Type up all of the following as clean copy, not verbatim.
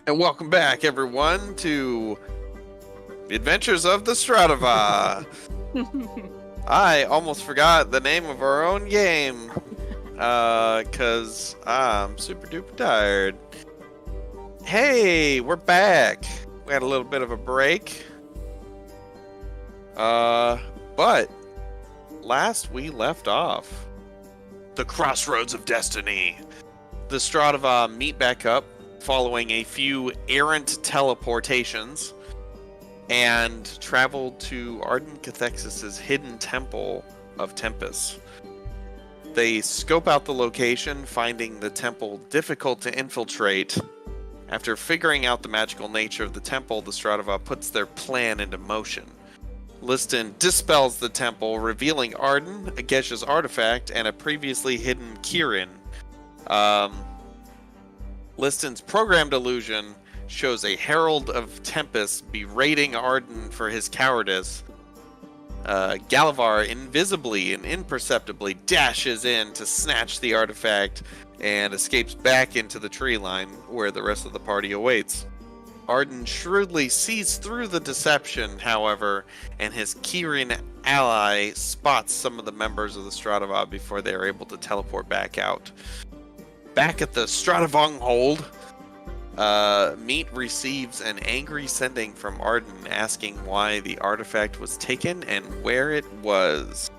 And welcome back, everyone, to the Adventures of the Stradiva. I almost forgot the name of our own game, cause I'm super duper tired. Hey, we're back. We had a little bit of a break. But last we left off, the Crossroads of Destiny. The Stradiva meet back up following a few errant teleportations and traveled to Arden Cathexis' hidden temple of Tempest. They scope out the location, finding the temple difficult to infiltrate. After figuring out the magical nature of the temple, the Stradiva puts their plan into motion. Liston dispels the temple, revealing Arden, a Gesha's artifact, and a previously hidden Kirin. Liston's programmed illusion shows a Herald of Tempest berating Arden for his cowardice. Galavar invisibly and imperceptibly dashes in to snatch the artifact and escapes back into the tree line where the rest of the party awaits. Arden shrewdly sees through the deception, however, and his Kirin ally spots some of the members of the Stradiva before they are able to teleport back out. Back at the Stradivong hold, Meat receives an angry sending from Arden asking why the artifact was taken and where it was.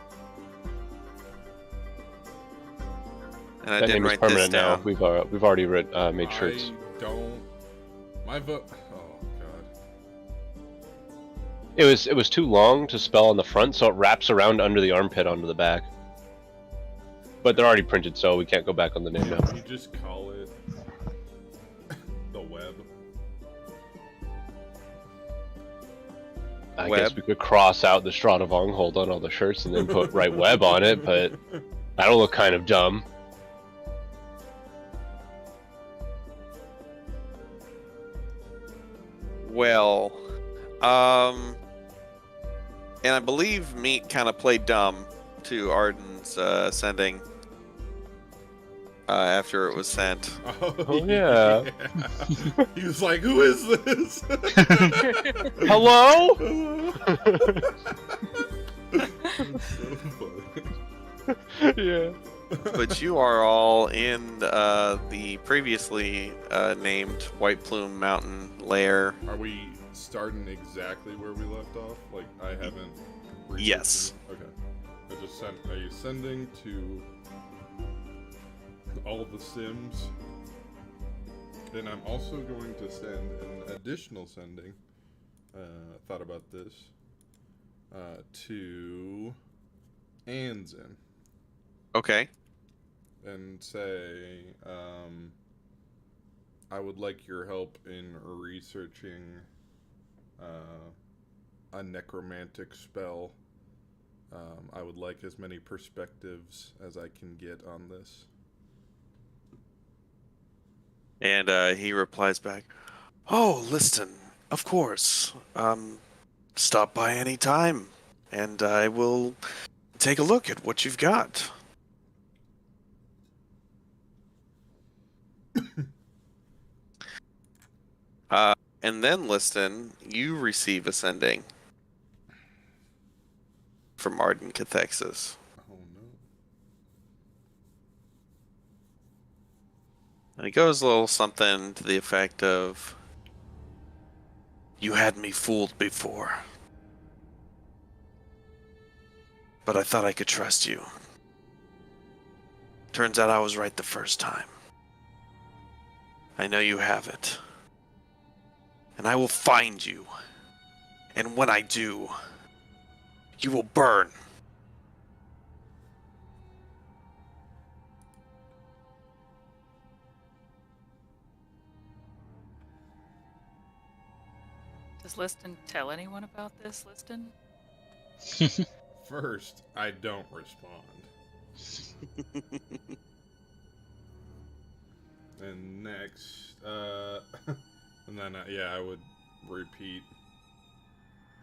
And I That didn't name is write this permanent now. down. We've already made shirts. I don't. My vote. Oh god. It was too long to spell on the front, so it wraps around under the armpit onto the back. But they're already printed, so we can't go back on the name now. You just call it the web. I Web. guess we could cross out the Stradivong hold on all the shirts and then put right web on it, but that'll look kind of dumb. Well, and I believe Meat kind of played dumb to Arden's sending after it was sent. Oh, yeah. He was like, "Who is this?" Hello? So funny. Yeah. But you are all in the previously named White Plume Mountain lair. Are we starting exactly where we left off? Like I haven't. researched Yes. it? Okay. I just sent. Are you sending to all of the Sims? Then I'm also going to send an additional sending. Thought about this. To Anzin. Okay. And say, I would like your help in researching a necromantic spell. I would like as many perspectives as I can get on this. And he replies back, "Oh, Liston, of course. Stop by any time, and I will take a look at what you've got." And then, Liston, you receive a sending from Arden Cathexis. Oh no. And it goes a little something to the effect of, "You had me fooled before, but I thought I could trust you. Turns out I was right the first time. I know you have it. And I will find you. And when I do, you will burn." Does Liston tell anyone about this, Liston? First, I don't respond. And next, and then, yeah, I would repeat,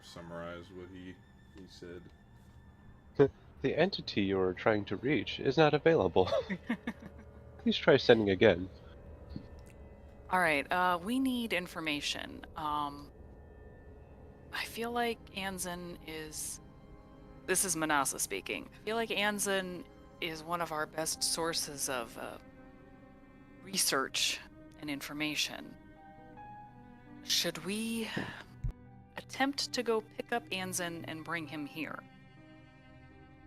summarize what he said. The entity you're trying to reach is not available. Please try sending again. All right. We need information. I feel like Anzen is. This is Manasa speaking. I feel like Anzen is one of our best sources of research and information. Should we attempt to go pick up Anzen and bring him here?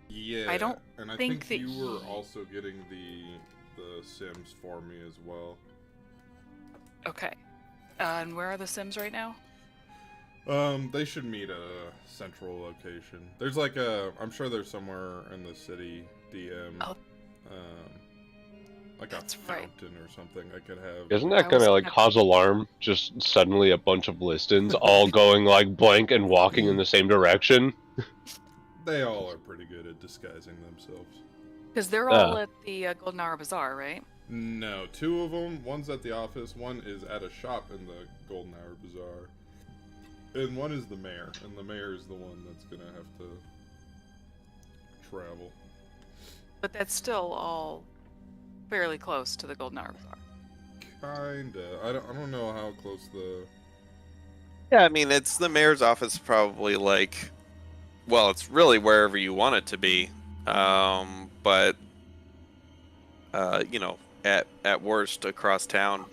Yeah, I don't and I think think that you were he- also getting the Sims for me as well. Okay. And where are the Sims right now? They should meet a central location. There's like a, I'm sure there's somewhere in the city DM, Oh. like That's a right. fountain or something I could have. Isn't I that gonna was like gonna- cause alarm? Just suddenly a bunch of listens all going like blank and walking in the same direction. They all are pretty good at disguising themselves. Because they're all at the Golden Hour Bazaar, right? No, two of them. One's at the office. One is at a shop in the Golden Hour Bazaar. And one is the mayor. And the mayor is the one that's gonna have to travel. But that's still all fairly close to the Golden Hour Bazaar. Kinda. I don't know how close the. Yeah, I mean, it's the mayor's office, probably like, well, it's really wherever you want it to be. But you know, at worst, across town.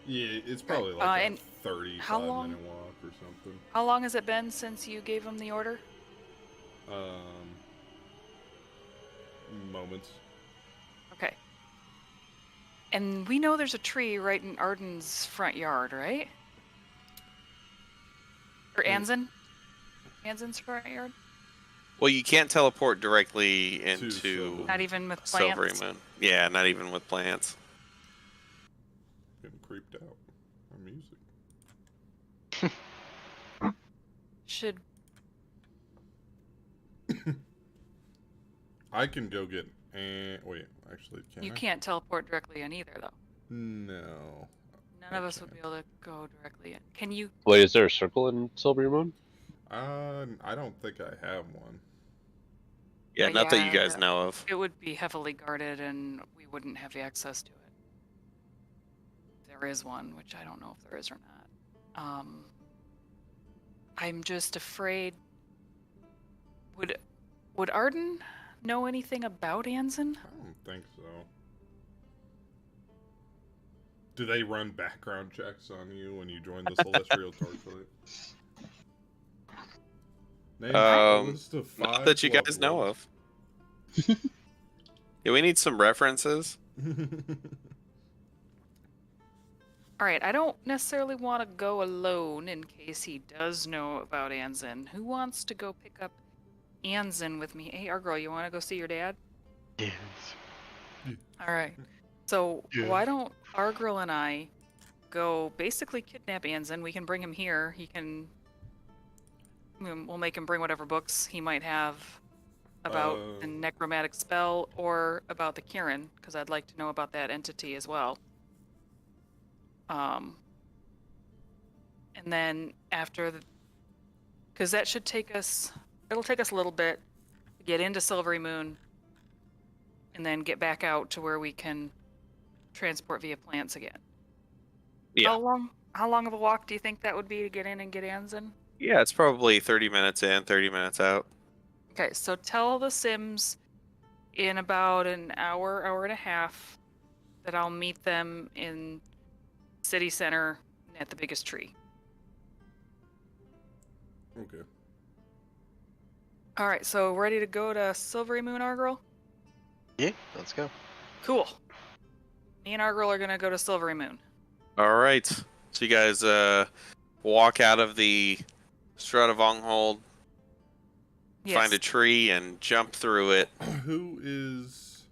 Yeah, it's probably Right. like a And 35 how long- minute walk or something. How long has it been since you gave him the order? Moments. Okay. And we know there's a tree right in Arden's front yard, right? Or Anzen? Anzen's front yard? Well, you can't teleport directly Silver into Moon. Not even with Silvery plants? Moon. Yeah, not even with plants. Getting creeped out. My music. Should... I can go get. Wait, actually, can You I? can't teleport directly in either, though. No. None of us would be able to go directly in. Can you... Wait, is there a circle in Silvery Moon? I don't think I have one. Yeah, not that you Yeah. guys know of. It would be heavily guarded, and we wouldn't have access to it. There is one, which I don't know if there is or not. I'm just afraid. Would Arden know anything about Anzen? I don't think so. Do they run background checks on you when you join the Celestial Torchlight? Name a list of Not 5 that you loved guys know ones. of. Yeah, we need some references. All right, I don't necessarily want to go alone in case he does know about Anzen. Who wants to go pick up Anzen with me? Hey, Argyle, you want to go see your dad? Yes. All right. So Yeah. why don't Argyle and I go basically kidnap Anzen? We can bring him here. He can. We'll make him bring whatever books he might have about the necromantic spell or about the Kirin, because I'd like to know about that entity as well. And then after the, because that should take us, it'll take us a little bit to get into Silvery Moon, and then get back out to where we can transport via plants again. Yeah. How long of a walk do you think that would be to get in and get Anzen? Yeah, it's probably 30 minutes in, 30 minutes out. Okay, so tell the Sims in about an hour, hour and a half, that I'll meet them in city center at the biggest tree. Okay. All right, so ready to go to Silvery Moon, Argyle? Yeah, let's go. Cool. Me and Argyle are gonna go to Silvery Moon. All right. So you guys walk out of the Stradavonghold, Yes. find a tree, and jump through it. Who is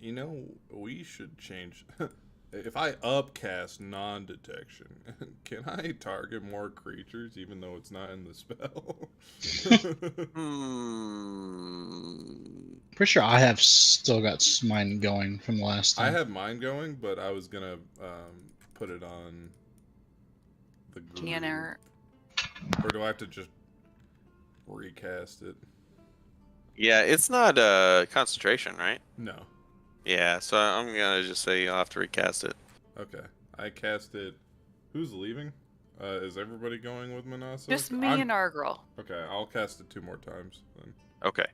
you know, we should change. If I upcast non-detection, can I target more creatures even though it's not in the spell? Pretty sure I have still got mine going from the last I time. have mine going, but I was gonna put it on the group. GNR. Or do I have to just recast it? Yeah, it's not concentration, right? No. Yeah, so I'm gonna just say you'll have to recast it. Okay. I casted. Who's leaving? Is everybody going with Manasa? Just me and Argrel. Okay, I'll cast it 2 more times then. Okay.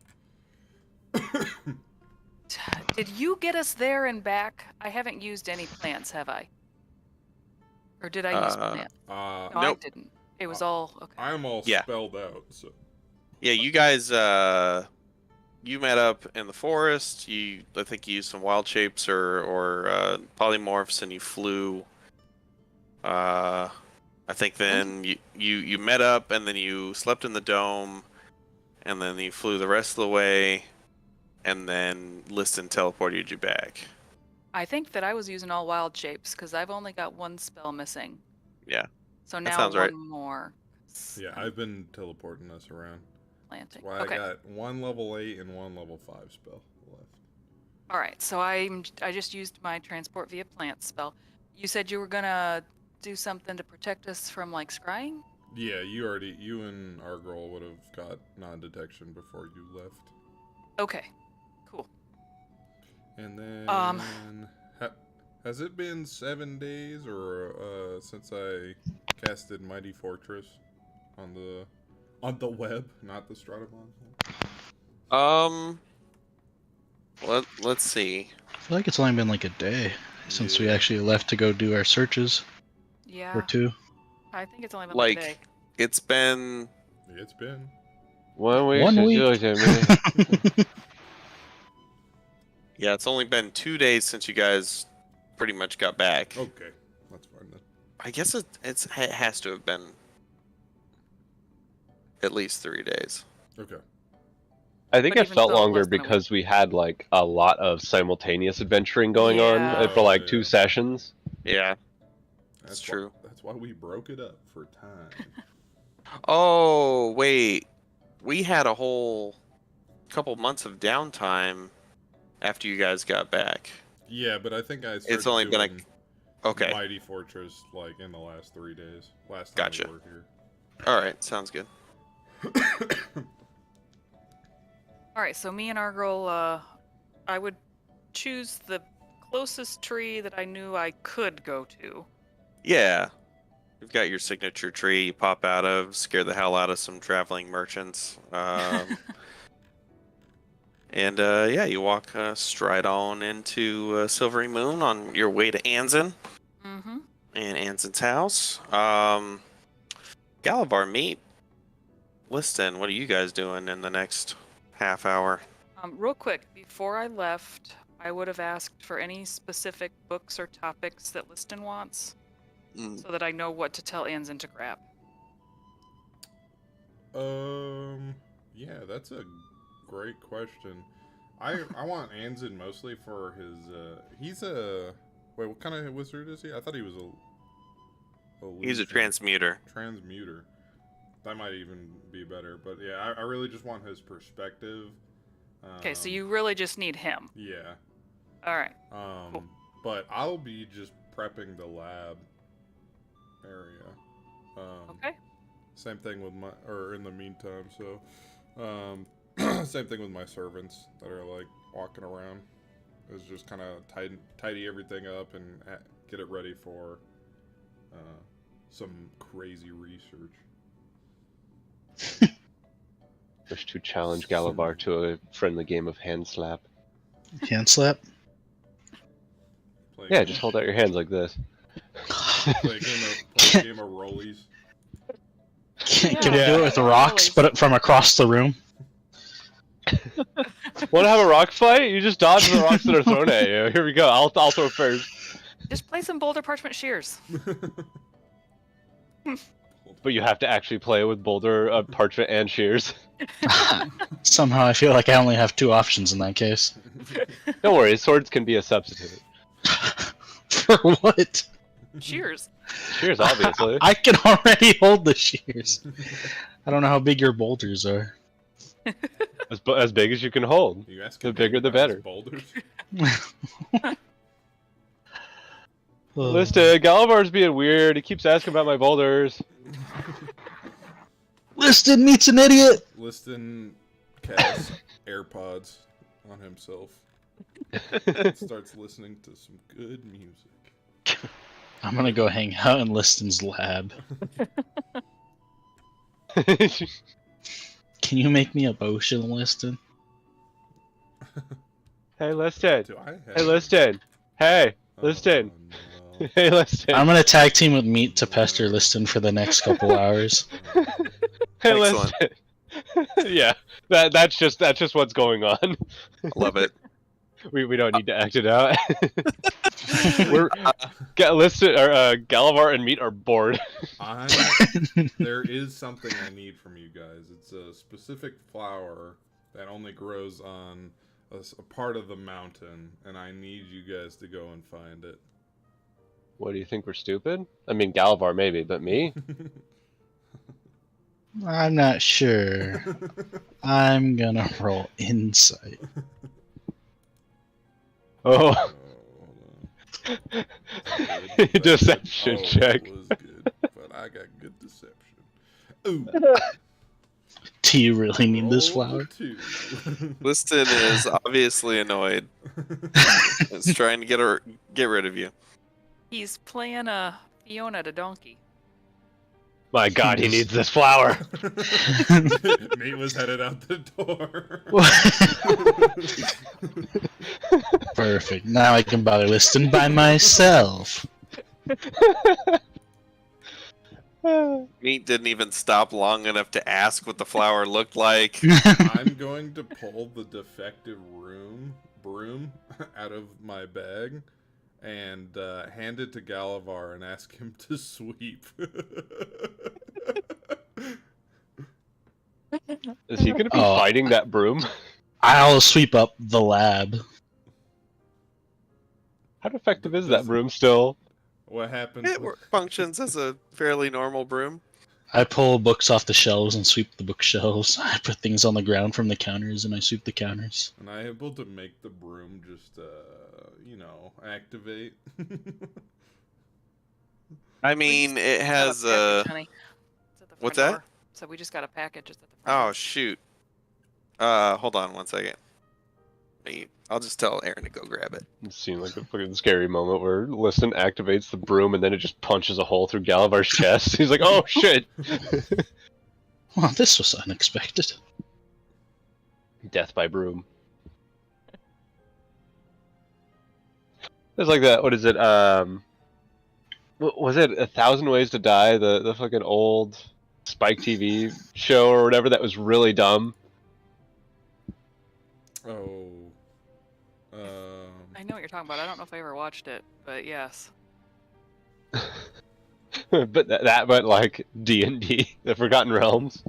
Did you get us there and back? I haven't used any plants, have I? Or did I use plants? No, I Nope. didn't. It was all okay. I'm all Yeah. spelled out, so. Yeah, you guys, you met up in the forest. I think you used some wild shapes or polymorphs, and you flew. I think then you met up, and then you slept in the dome, and then you flew the rest of the way, and then Liston teleported you back. I think that I was using all wild shapes because I've only got 1 spell missing. Yeah. So now sounds one right. more. Yeah, I've been teleporting us around. Planting. That's why Okay. I got 1 level 8 and 1 level 5 spell left. All right. So I just used my transport via plant spell. You said you were gonna do something to protect us from like scrying. Yeah, you and Argrel would have got non-detection before you left. Okay. Cool. And then, Um. has it been 7 days or since I casted Mighty Fortress on the web, not the Stratavon? Let's see. I feel like it's only been like a day since we Yeah. actually left to go do our searches, Yeah. or 2. I think it's only been Like, like a day. it's been It's been. 1 week. 1 since week. you looked at me. yeah, it's only been 2 days since you guys pretty much got back. Okay, that's fine then. I guess it has to have been at least 3 days. Okay. I think But it even felt so, longer less than a week. because we had like a lot of simultaneous adventuring going on Yeah. for like Oh, 2 yeah. sessions. Yeah. That's true. That's why we broke it up for time. Oh, wait. We had a whole couple months of downtime after you guys got back. Yeah, but I think I started only been doing Okay. Mighty Fortress like in the last 3 days. Last time Gotcha. we were here. All right. Sounds good. All right. So me and Argrel, I would choose the closest tree that I knew I could go to. Yeah. You've got your signature tree you pop out of, scare the hell out of some traveling merchants. And yeah, you walk stride on into Silvery Moon on your way to Anzin Mm-hmm. and Anzin's house. Galavar, meet Liston. What are you guys doing in the next half hour? Real quick, before I left, I would have asked for any specific books or topics that Liston wants, so that I know what to tell Anzin to grab. Yeah, that's a great question. I want Anzin mostly for his he's a wait, what kind of wizard is he? I thought he was a He's a illusion- transmuter. transmuter. That might even be better, but yeah, I really just want his perspective. Okay, so you really just need him. Yeah. All right. Cool. But I'll be just prepping the lab area. Okay. Same thing with in the meantime, so, same thing with my servants that are, like, walking around. Is just kind of tidy everything up and get it ready for, some crazy research. Wish to challenge Galavar to a friendly game of hand slap. Hand slap? Play Yeah, just hold out your hands like this. play a game of rollies. Can we Yeah. do it with rocks, but from across the room? Want to have a rock fight? You just dodge the rocks that are thrown at you. Here we go. I'll throw first. Just play some Boulder Parchment Shears. But you have to actually play with Boulder, Parchment, and Shears. Somehow I feel like I only have 2 options in that case. Don't worry, swords can be a substitute. For what? Shears. Shears, obviously. I can already hold the shears. I don't know how big your boulders are. As big as you can hold. You ask The him bigger the about his better. Boulders. Listen, Galavar's being weird. He keeps asking about my boulders. Liston meets an idiot! Liston casts AirPods on himself. Starts listening to some good music. I'm gonna go hang out in Liston's lab. Can you make me a potion, Liston? Hey, Liston. Do I have? Hey, Liston. Hey, Oh, Liston. no. Hey, Liston. I'm gonna tag team with Meat to pester Liston for the next couple hours. Hey, Excellent. Liston. Yeah, that's just what's going on. Love it. We don't need to act it out. We're Liston or Galavar and Meat are bored. There is something I need from you guys. It's a specific flower that only grows on a part of the mountain, and I need you guys to go and find it. What do you think? We're stupid? I mean, Galavar maybe, but me? I'm not sure. I'm gonna roll insight. Oh, Hold on. deception check. It was good, but I got good deception. Ooh. Do you really need this Roll flower? 2. Liston is obviously annoyed. It's trying to get rid of you. He's playing a Fiona the donkey. My God, he needs this flower. Mate was headed out the door. Perfect. Now I can bother Liston by myself. Meat didn't even stop long enough to ask what the flower looked like. I'm going to pull the defective broom out of my bag and hand it to Galavar and ask him to sweep. Is he gonna be Oh. fighting that broom? I'll sweep up the lab. How effective is that broom still? What happened? It functions as a fairly normal broom. I pull books off the shelves and sweep the bookshelves. I put things on the ground from the counters and I sweep the counters. And I able to make the broom just, activate. I mean, it has Got a package, honey. It's at the front what's that? door. So we just got a package. It's at the front Oh door. shoot. Hold on one second. I'll just tell Aaron to go grab it. It seemed like a fucking scary moment where Liston activates the broom and then it just punches a hole through Galavar's chest. He's like, oh shit! Well, this was unexpected. Death by broom. It's like that, what is it, was it 1,000 Ways to Die? The fucking old Spike TV show or whatever that was really dumb? Oh. I know what you're talking about. I don't know if I ever watched it, but yes. But but like D&D, the Forgotten Realms.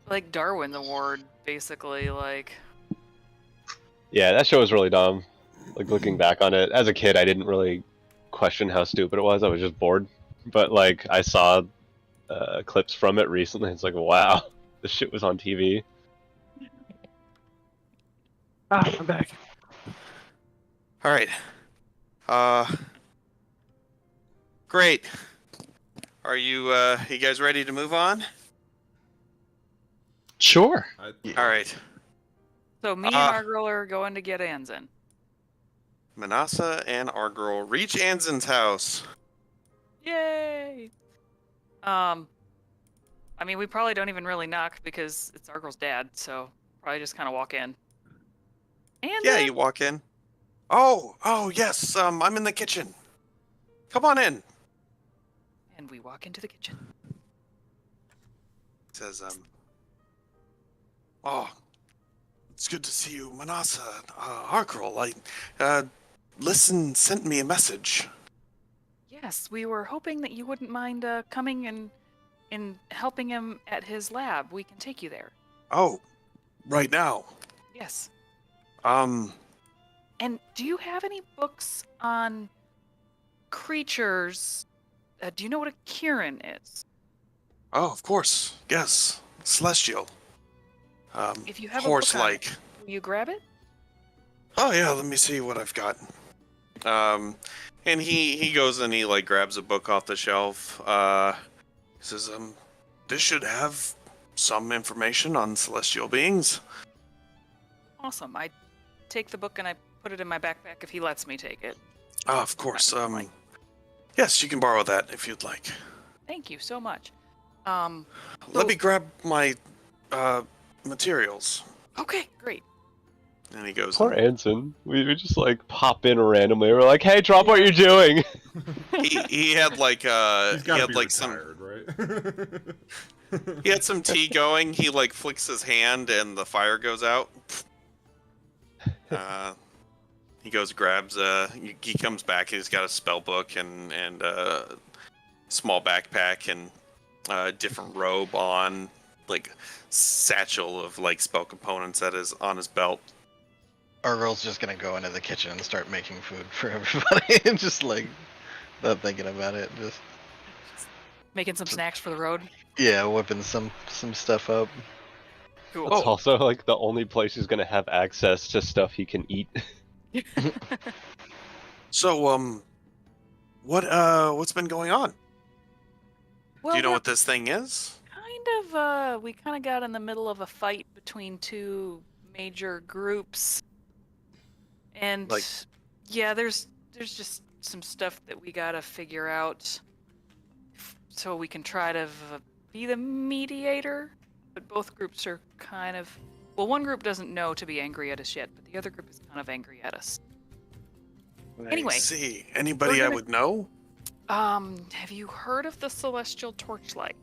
Like Darwin's Award, basically. Like, Yeah, that show was really dumb. Like looking back on it, as a kid, I didn't really question how stupid it was. I was just bored. But like, I saw clips from it recently. It's like, wow, this shit was on TV. I'm back. All right. Great. Are you guys ready to move on? Sure. All right. so me and Argyle are going to get Anzin. Manasa and our girl reach Anzin's house. Yay! I mean, we probably don't even really knock because it's Argyle's dad, so probably just kind of walk in. Anzin! Yeah, you walk in. Oh, yes. I'm in the kitchen. Come on in. And we walk into the kitchen. Says, oh, it's good to see you, Manasa. Arkril, Listen sent me a message. Yes, we were hoping that you wouldn't mind coming and helping him at his lab. We can take you there. Oh, right now. Yes. And do you have any books on creatures? Do you know what a Kirin is? Oh, of course. Yes. Celestial. If you have horse-like. will you grab it? Oh yeah, let me see what I've got. And he goes and he grabs a book off the shelf. He says, this should have some information on celestial beings. Awesome. I take the book and I put it in my backpack if he lets me take it. Of course. Yes, you can borrow that if you'd like. Thank you so much. Let me grab my materials. Okay, great. And he goes. Poor Anson. We just like pop in randomly. We're like, hey, drop what you're doing. He had like He's he gotta had be like some retired, right? he had some tea going. He like flicks his hand and the fire goes out. He goes grabs he comes back. He's got a spell book and small backpack and different robe on, like satchel of like spell components that is on his belt. Our girl's just gonna go into the kitchen and start making food for everybody, and just like not thinking about it, just Making some snacks for the road. yeah, whipping some stuff up. Cool. It's also like the only place he's gonna have access to stuff he can eat. So what's been going on? Well, Do you know we're what this thing is? we kind of got in the middle of a fight between two major groups. And Like- yeah, there's just some stuff that we gotta figure out so we can try to be the mediator. But both groups are kind of, well, one group doesn't know to be angry at us yet, but the other group is kind of angry at us. Anyway, I see. Anybody we're I gonna- would know? Have you heard of the Celestial Torchlight?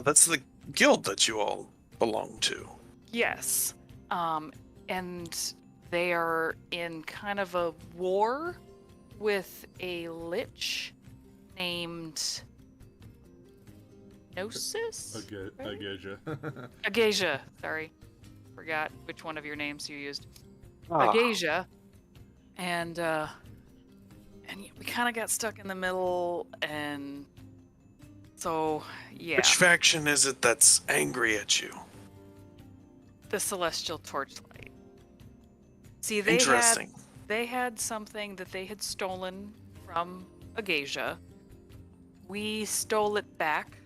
That's the guild that you all belong to. Yes. And they are in kind of a war with a lich named Gnosis? I get you. Agasia, sorry. Forgot which one of your names you used. Ah. Agasia. And we kind of got stuck in the middle, and so, yeah. Which faction is it that's angry at you? The Celestial Torchlight. See, they Interesting. had something that they had stolen from Agasia. We stole it back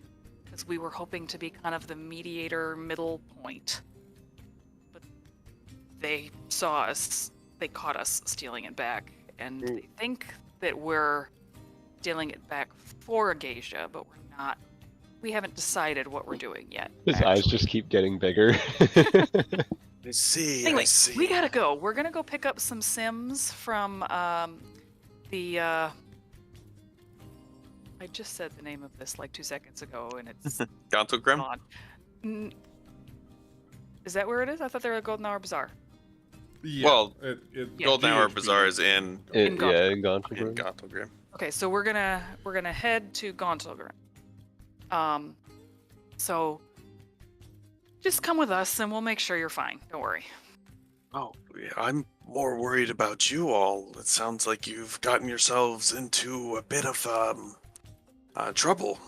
because we were hoping to be kind of the mediator middle point. But they saw us, they caught us stealing it back, and they think that we're stealing it back for Agasia, but we're not. We haven't decided what we're doing yet. His eyes just keep getting bigger. I see. Anyway, I see. we gotta go. We're gonna go pick up some Sims from the. I just said the name of this like 2 seconds ago, and it's Gauntlegrim? gone. Is that where it is? I thought they were at Golden Hour Bazaar. Yeah, Well, it, Golden Hour GHB. Bazaar is in Yeah, Gauntlet. in Gauntlet. in Gauntlegrim. Okay, so we're gonna head to Gauntlegrim. So just come with us, and we'll make sure you're fine. Don't worry. Oh, yeah, I'm more worried about you all. It sounds like you've gotten yourselves into a bit of trouble.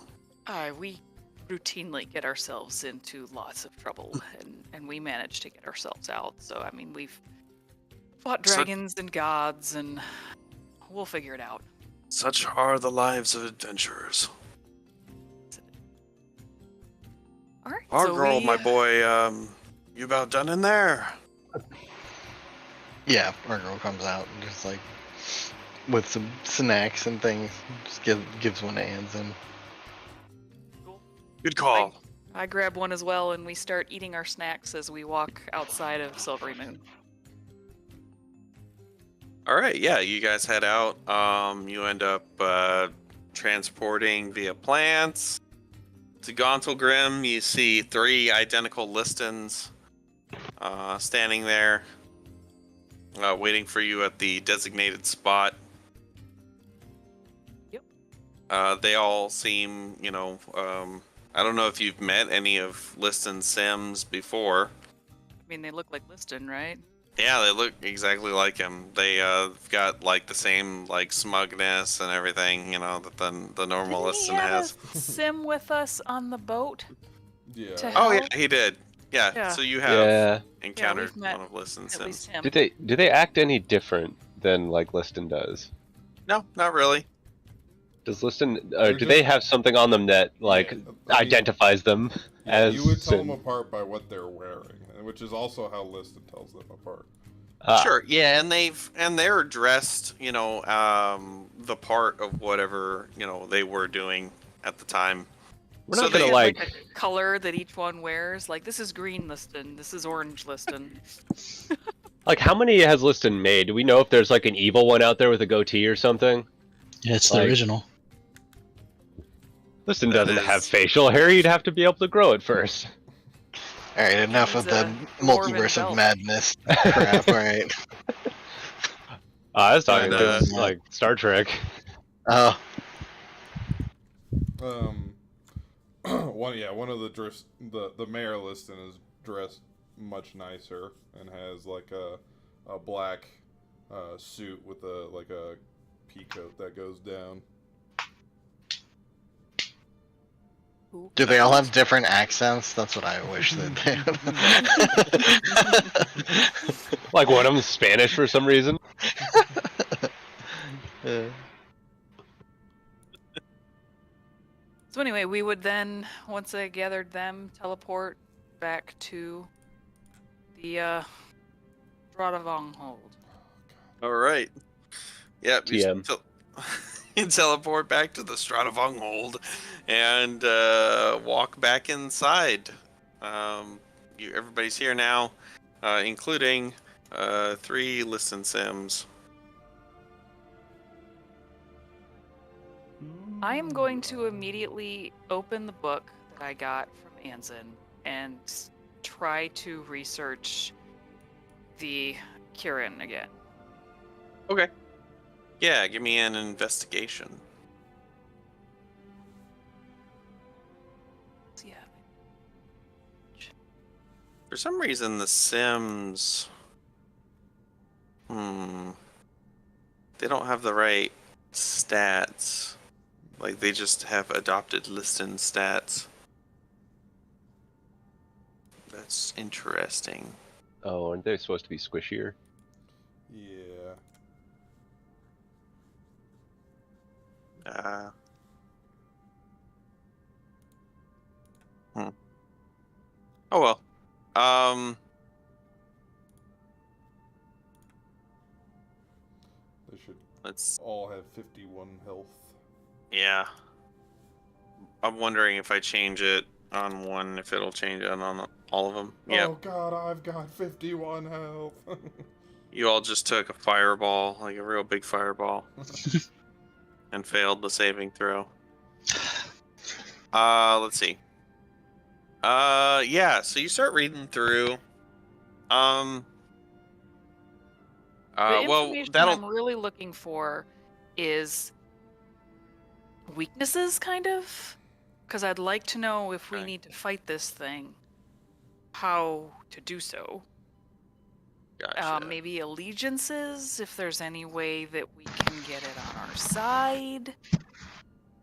We routinely get ourselves into lots of trouble, and we manage to get ourselves out. So, I mean, we've fought So- dragons and gods, and we'll figure it out. Such are the lives of adventurers. All right. Our so girl, we, my boy, you about done in there? Yeah, our girl comes out and just like with some snacks and things, just gives one to Anson. Good call. I grab one as well, and we start eating our snacks as we walk outside of Silvery Moon. All right, yeah, you guys head out. You end up transporting via plants to Gauntlegrim. You see 3 identical Listons standing there, waiting for you at the designated spot. Yep. They all seem, I don't know if you've met any of Liston Sims before. I mean, they look like Liston, right? Yeah, they look exactly like him. They got like the same like smugness and everything, that the normal Didn't he Liston have has. a sim with us on the boat? Yeah. To Oh yeah, help? he did. Yeah. Yeah. So you have Yeah. encountered met one of Liston's At Sims. least him. Do they act any different than like Liston does? No, not really. Does Liston They're do they just- have something on them that like Yeah, I mean, identifies them yeah, as you would tell Sim? them apart by what they're wearing, which is also how Liston tells them apart. Sure, yeah, and they're dressed, the part of whatever they were doing at the time. We're So not gonna they- Like like. a color that each one wears. Like this is green Liston, this is orange Liston. Like, how many has Liston made? Do we know if there's like an evil one out there with a goatee or something? Yeah, it's the Like- original. Liston That doesn't have is- facial hair. You'd have to be able to grow it first. All right, enough of He's the a dwarven multiverse of belt. madness crap. All right. I was talking And, about like Star Trek. Oh, One of the mayor Liston is dressed much nicer and has like a black suit with a pea coat that goes down. do they all have different accents? That's what I wish that they. Like one of them's Spanish for some reason. Yeah. So anyway, we would then, once I gathered them, teleport back to the Stradavanghold. All right. Yep. TM. You teleport back to the Stradavanghold and walk back inside. Everybody's here now, including 3 Listen Sims. I am going to immediately open the book that I got from Anzin and try to research the Kirin again. Okay. Yeah, give me an investigation. Yeah. For some reason, the Sims... They don't have the right stats. Like, they just have adopted Liston stats. That's interesting. Oh, aren't they supposed to be squishier? Yeah. Oh well. They should Let's... all have 51 health. Yeah. I'm wondering if I change it on one, if it'll change it on all of them. Yeah. Oh god, I've got 51 health. You all just took a fireball, like a real big fireball, and failed the saving throw. Let's see. Yeah, so you start reading through. The Well, information that'll... I'm really looking for is weaknesses, kind of, because I'd like to know if we Okay. need to fight this thing, how to do so. Gotcha. Maybe allegiances, if there's any way that we can get it on our side.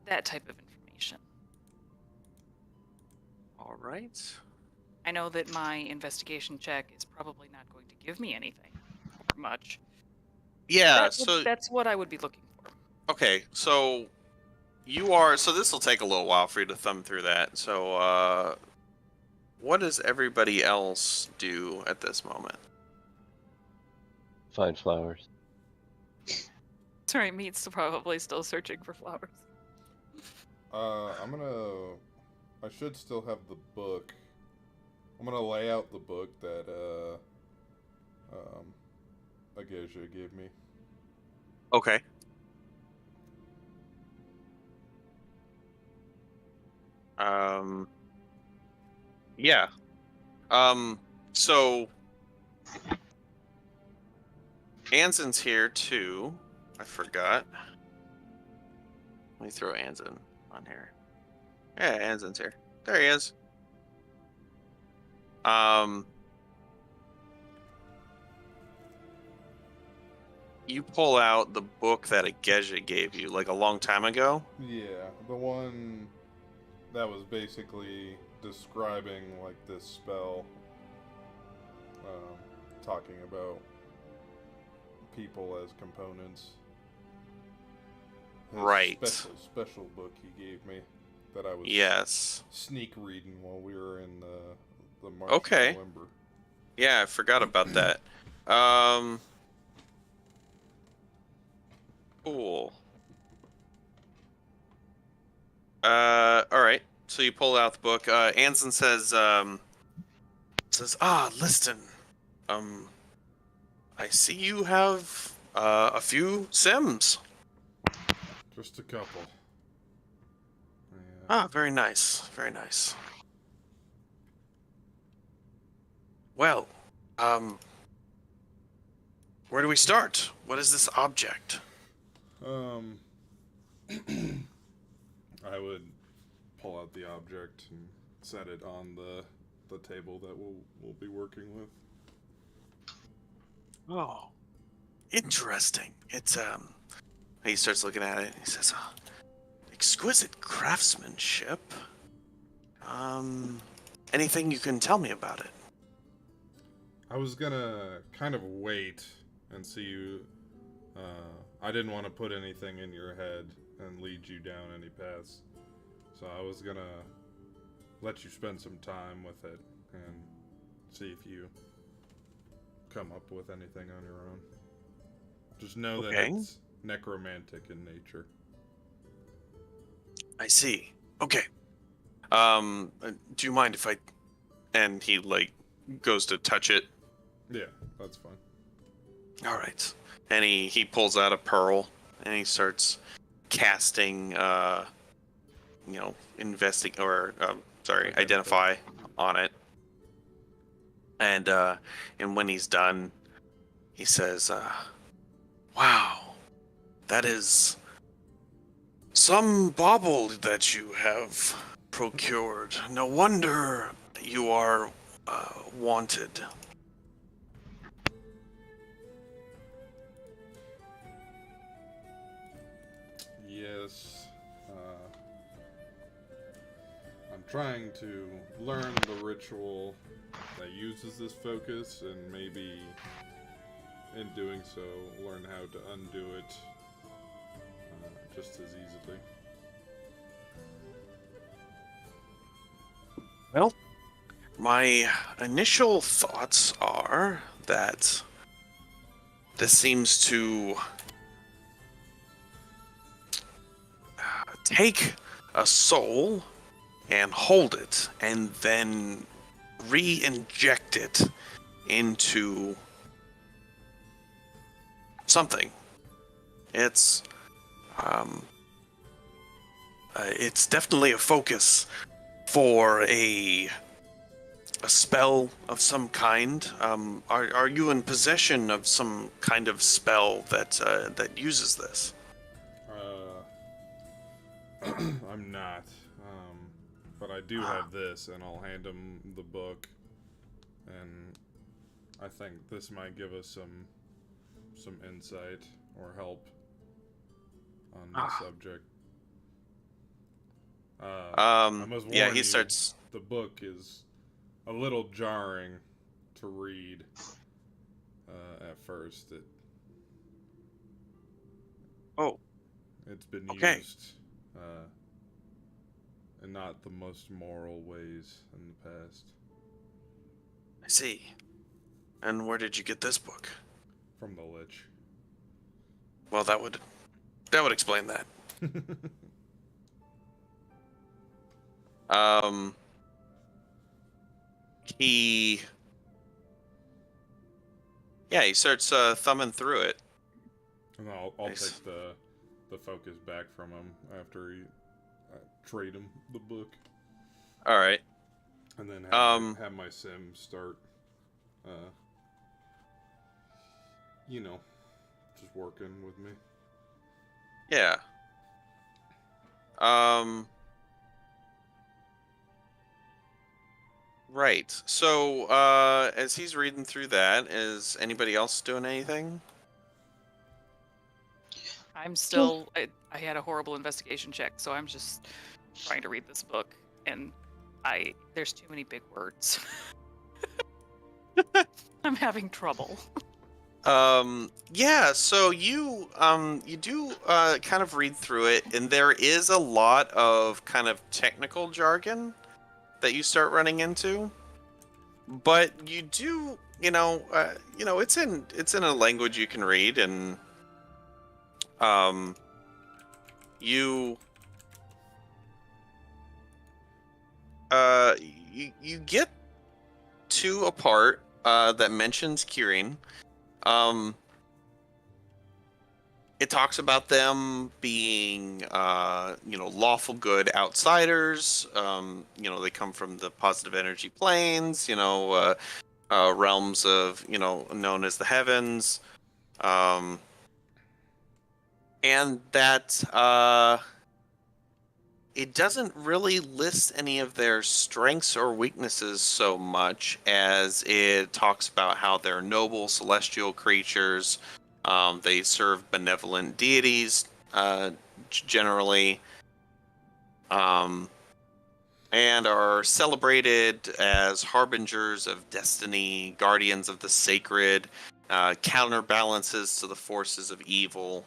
That type of information. All right. I know that my investigation check is probably not going to give me anything much. Yeah, That's what I would be looking for. okay, so so this will take a little while for you to thumb through that. So, what does everybody else do at this moment? Find flowers. Sorry, Meat's probably still searching for flowers. I should still have the book. I'm gonna lay out the book that Ageja gave me. Okay. Yeah. So Anzin's here too. I forgot. Let me throw Anzin on here. Yeah, Anzin's here. There he is. You pull out the book that Ageja gave you like a long time ago. Yeah, the one that was basically describing like this spell, talking about people as components. His Right. Special book he gave me that I was Yes. sneak reading while we were in the March Okay. November. Yeah, I forgot about that. Cool. All right. So you pull out the book. Anson says, listen, I see you have a few Sims. Just a couple. Yeah. Ah, very nice, very nice. Well, where do we start? What is this object? I would pull out the object and set it on the table that we'll be working with. Oh, interesting. It's he starts looking at it. He says, exquisite craftsmanship. Anything you can tell me about it? I was gonna kind of wait and see you. I didn't want to put anything in your head and lead you down any paths. So I was gonna let you spend some time with it and see if you come up with anything on your own. Just know that Okay. it's necromantic in nature. I see. Okay. Do you mind if I... And he, like, goes to touch it. Yeah, that's fine. All right. And he pulls out a pearl, and he starts casting, identify on it. And when he's done, he says, wow, that is some bauble that you have procured. No wonder you are wanted. Yes. I'm trying to learn the ritual that uses this focus, and maybe in doing so, learn how to undo it just as easily. Well, my initial thoughts are that this seems to take a soul and hold it, and then re-inject it into something. It's definitely a focus for a spell of some kind. Are you in possession of some kind of spell that uses this? I'm not. But I do have this, and I'll hand him the book. And I think this might give us some insight or help on the subject. I must warn Yeah, he you, starts. the book is a little jarring to read at first. It's been Okay. used in not the most moral ways in the past. I see. And where did you get this book? From the Lich. Well, that would explain that. He starts thumbing through it. And I'll Nice. take the focus back from him after I trade him the book. All right. And then have my sim start, just working with me. Yeah. Right. So, as he's reading through that, is anybody else doing anything? I'm still. I had a horrible investigation check, so I'm just trying to read this book, and there's too many big words. I'm having trouble. Yeah, so you do kind of read through it, and there is a lot of kind of technical jargon that you start running into, but you do it's in a language you can read, and you you get to a part that mentions Kirin. It talks about them being, lawful good outsiders. They come from the positive energy planes. Realms of known as the heavens, and that it doesn't really list any of their strengths or weaknesses so much as it talks about how they're noble celestial creatures. They serve benevolent deities, generally, and are celebrated as harbingers of destiny, guardians of the sacred, counterbalances to the forces of evil.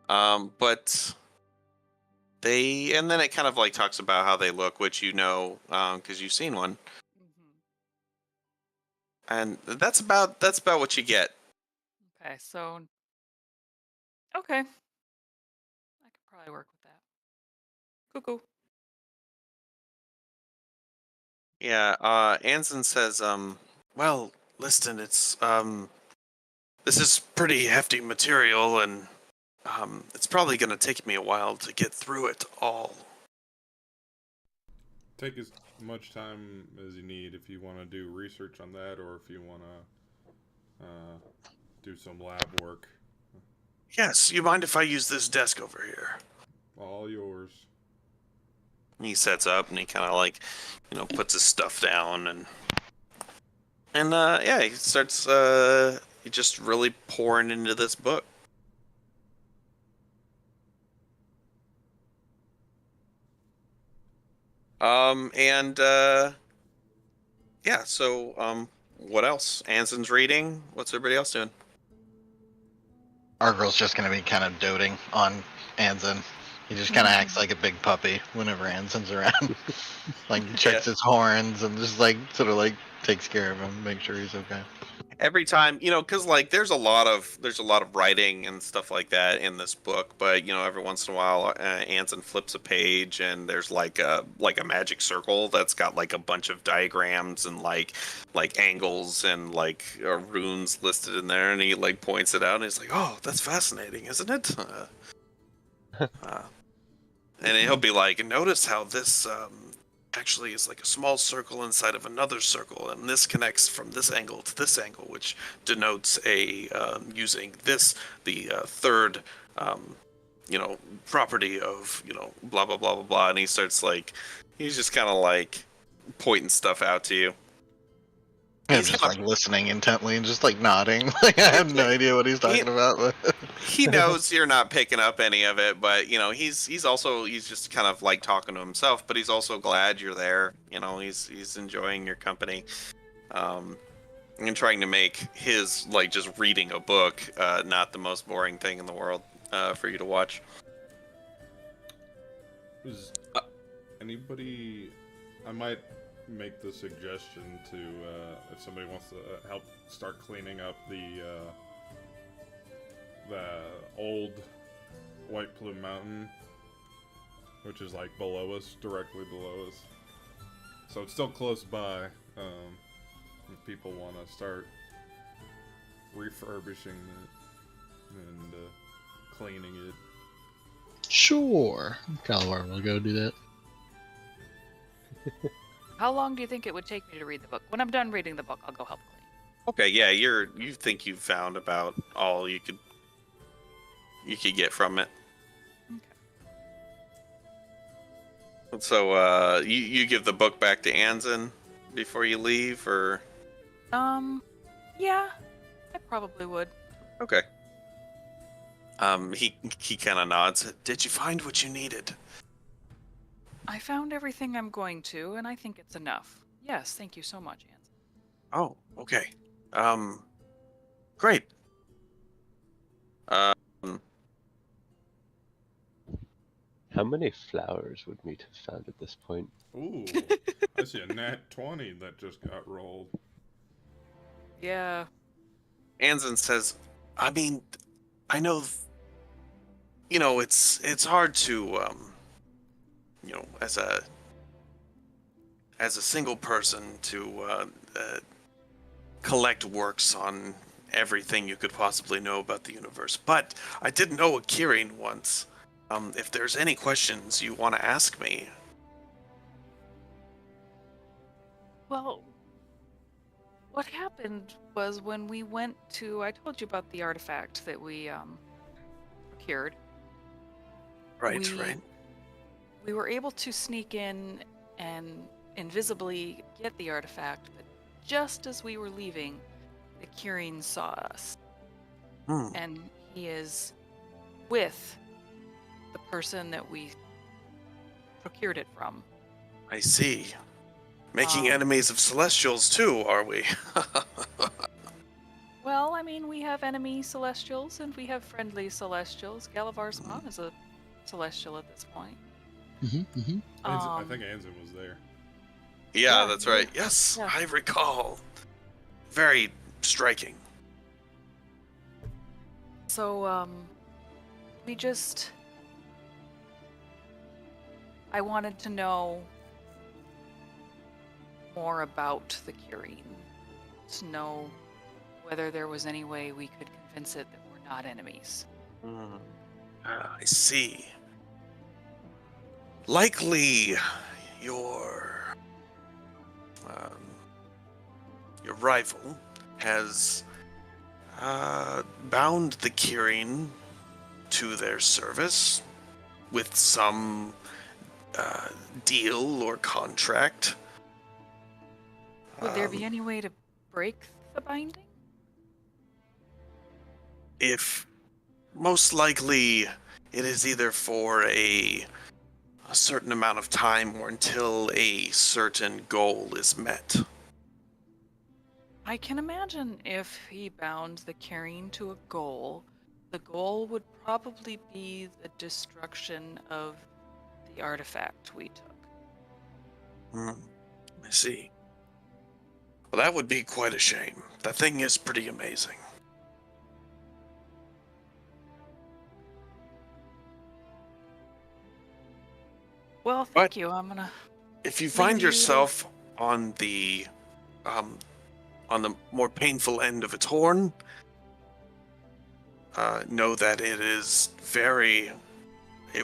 But and then it kind of like talks about how they look, which because you've seen one, and that's about what you get. Okay, so okay, I could probably work with that. Cuckoo. Yeah, Anson says, well, listen, it's this is pretty hefty material, and it's probably gonna take me a while to get through it all. Take as much time as you need if you want to do research on that, or if you want to do some lab work. Yes, you mind if I use this desk over here? All yours. He sets up and he kind of like, puts his stuff down and he starts just really pouring into this book. So what else? Anson's reading. What's everybody else doing? Our girl's just gonna be kind of doting on Anson. He just kind of acts like a big puppy whenever Anson's around. Like checks his horns and just like sort of like takes care of him, make sure he's okay. Every time, because like there's a lot of writing and stuff like that in this book, but every once in a while Anson flips a page and there's like a magic circle that's got like a bunch of diagrams and like angles and like runes listed in there, and he like points it out and he's like, oh, that's fascinating, isn't it? And he'll be like, notice how this actually is like a small circle inside of another circle, and this connects from this angle to this angle, which denotes a using the third property of blah blah blah blah blah. And he starts like, he's just kind of like pointing stuff out to you. I'm just like listening intently and just like nodding. Like I have no idea what he's talking about. But he knows you're not picking up any of it, but he's just kind of like talking to himself, but he's also glad you're there. He's enjoying your company, and trying to make his like just reading a book not the most boring thing in the world for you to watch. Is anybody? I might make the suggestion to if somebody wants to help start cleaning up the old White Plume Mountain, which is like below us, directly below us. So it's still close by. If people want to start refurbishing it and cleaning it. Sure. Calabar will go do that. How long do you think it would take me to read the book? When I'm done reading the book, I'll go help clean. Okay, yeah, you think you've found about all you could get from it. Okay. So you give the book back to Anson before you leave, or? Yeah, I probably would. Okay. He kind of nods. Did you find what you needed? I found everything I'm going to, and I think it's enough. Yes, thank you so much, Anson. Oh, okay. Great. How many flowers would Meat have found at this point? Ooh, I see a nat 20 that just got rolled. Yeah. Anzen says, I mean, I know, it's hard to, as a single person to collect works on everything you could possibly know about the universe. But I did know a Kirin once. If there's any questions you want to ask me. Well, what happened was when we went to, I told you about the artifact that we procured. Right, We- right. We were able to sneak in and invisibly get the artifact, but just as we were leaving, the Kirin saw us. Hmm. And he is with the person that we procured it from. I see. Making Um, enemies of Celestials too, are we? Well, I mean, we have enemy Celestials and we have friendly Celestials. Galavar's mom is a Celestial at this point. I think Anzen was there. Yeah, Yeah, that's yeah. right. Yes, Yeah. I recall. Very striking. So, we just. I wanted to know more about the Kirin. To know whether there was any way we could convince it that we're not enemies. I see. Likely your rival has bound the Kirin to their service with some deal or contract. Would there be any way to break the binding? If most likely it is either for a certain amount of time or until a certain goal is met. I can imagine if he bound the Kirin to a goal, the goal would probably be the destruction of the artifact we took. I see. Well, that would be quite a shame. That thing is pretty amazing. Well, But- thank you. I'm gonna. If you find you- yourself on the more painful end of its horn, know that it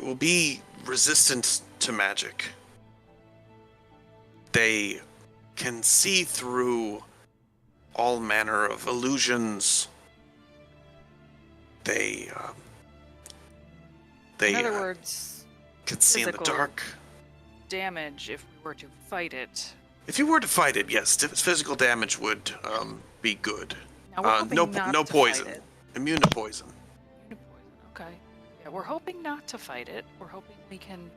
will be resistant to magic. They can see through all manner of illusions. They In other words, can see in the physical dark. damage if we were to fight it. If you were to fight it, yes, physical damage would be good. Now we're hoping no not no to poison. Fight it. Immune to poison. Immune to poison. Okay. Yeah, we're hoping not to fight it. We're hoping we can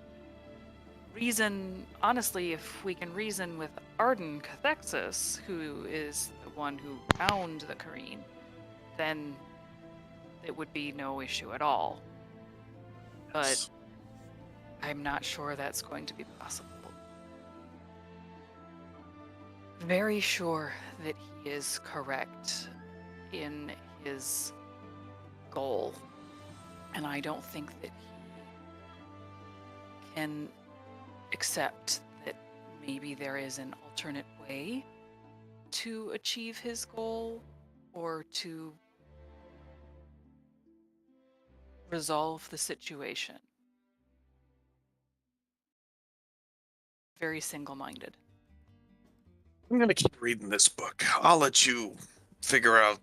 reason. Honestly, if we can reason with Arden Cathexis, who is the one who bound the Kirin, then it would be no issue at all. But Yes. I'm not sure that's going to be possible. Very sure that he is correct in his goal. And I don't think that he can accept that maybe there is an alternate way to achieve his goal or to resolve the situation. Very single-minded. I'm gonna keep reading this book. I'll let you figure out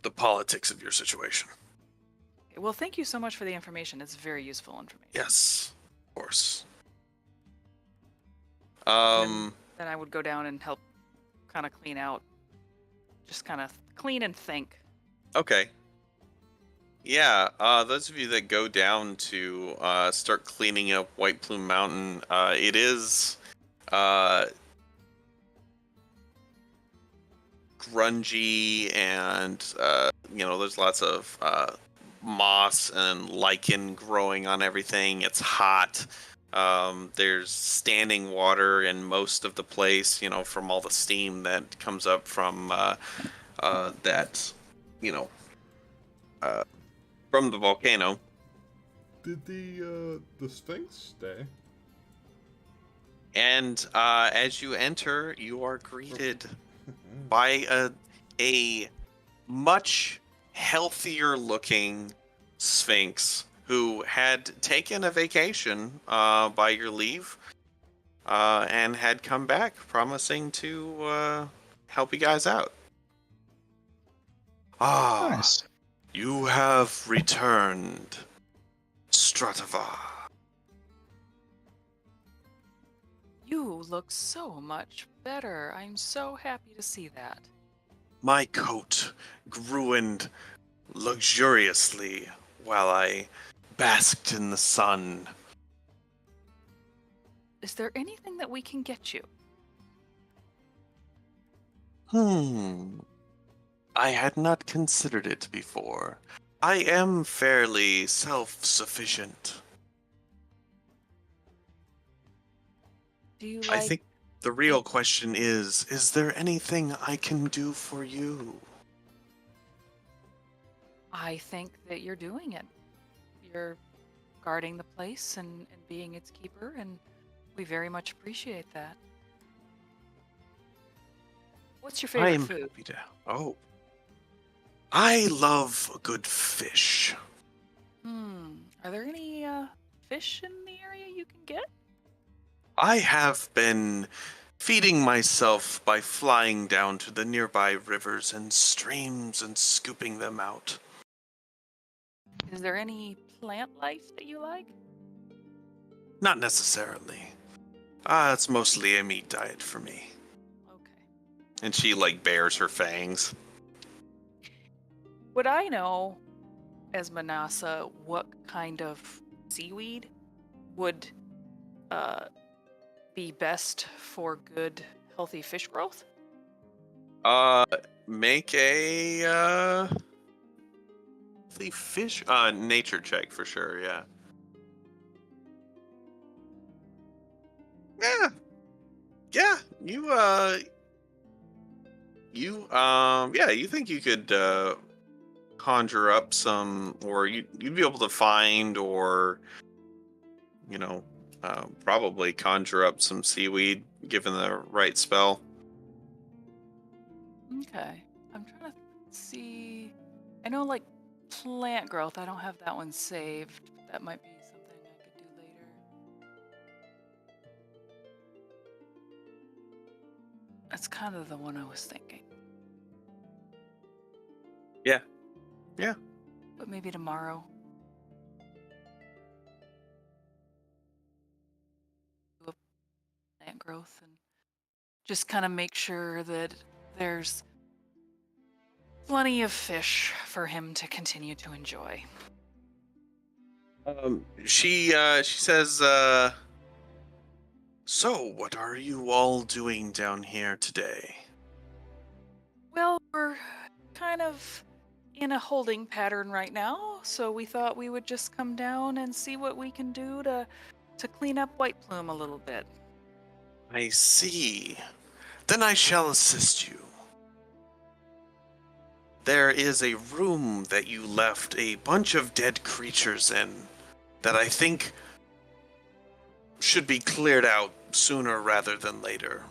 the politics of your situation. Well, thank you so much for the information. It's very useful information. Yes, of course. Then I would go down and help kind of clean out. Just kind of clean and think. Okay. Yeah, those of you that go down to start cleaning up White Plume Mountain, it is grungy and there's lots of moss and lichen growing on everything. It's hot. There's standing water in most of the place, from all the steam that comes up from that, you know, from the volcano. Did the Sphinx stay? And as you enter, you are greeted by a much healthier looking Sphinx who had taken a vacation by your leave and had come back promising to help you guys out. Ah, Nice. you have returned, Stratavar. You look so much better. I'm so happy to see that. My coat ruined luxuriously while I basked in the sun. Is there anything that we can get you? I had not considered it before. I am fairly self-sufficient. Do you I like... think the real question is there anything I can do for you? I think that you're doing it. You're guarding the place and being its keeper, and we very much appreciate that. What's your favorite I am food? happy to. Oh. I love a good fish. Are there any fish in the area you can get? I have been feeding myself by flying down to the nearby rivers and streams and scooping them out. Is there any plant life that you like? Not necessarily. It's mostly a meat diet for me. Okay. And she, bares her fangs. Would I know, as Manasa, what kind of seaweed would be best for good, healthy fish growth? Make a, the fish, nature check for sure, yeah. Yeah, you think you could, conjure up some, or you'd be able to find, or, probably conjure up some seaweed given the right spell. Okay. I'm trying to see. I know, plant growth. I don't have that one saved. That might be something I could do later. That's kind of the one I was thinking. Yeah. Yeah. But maybe tomorrow. Do a plant growth and just kind of make sure that there's plenty of fish for him to continue to enjoy. She says, so what are you all doing down here today? Well, we're kind of in a holding pattern right now, so we thought we would just come down and see what we can do to clean up White Plume a little bit. I see. Then I shall assist you. There is a room that you left a bunch of dead creatures in that I think should be cleared out sooner rather than later.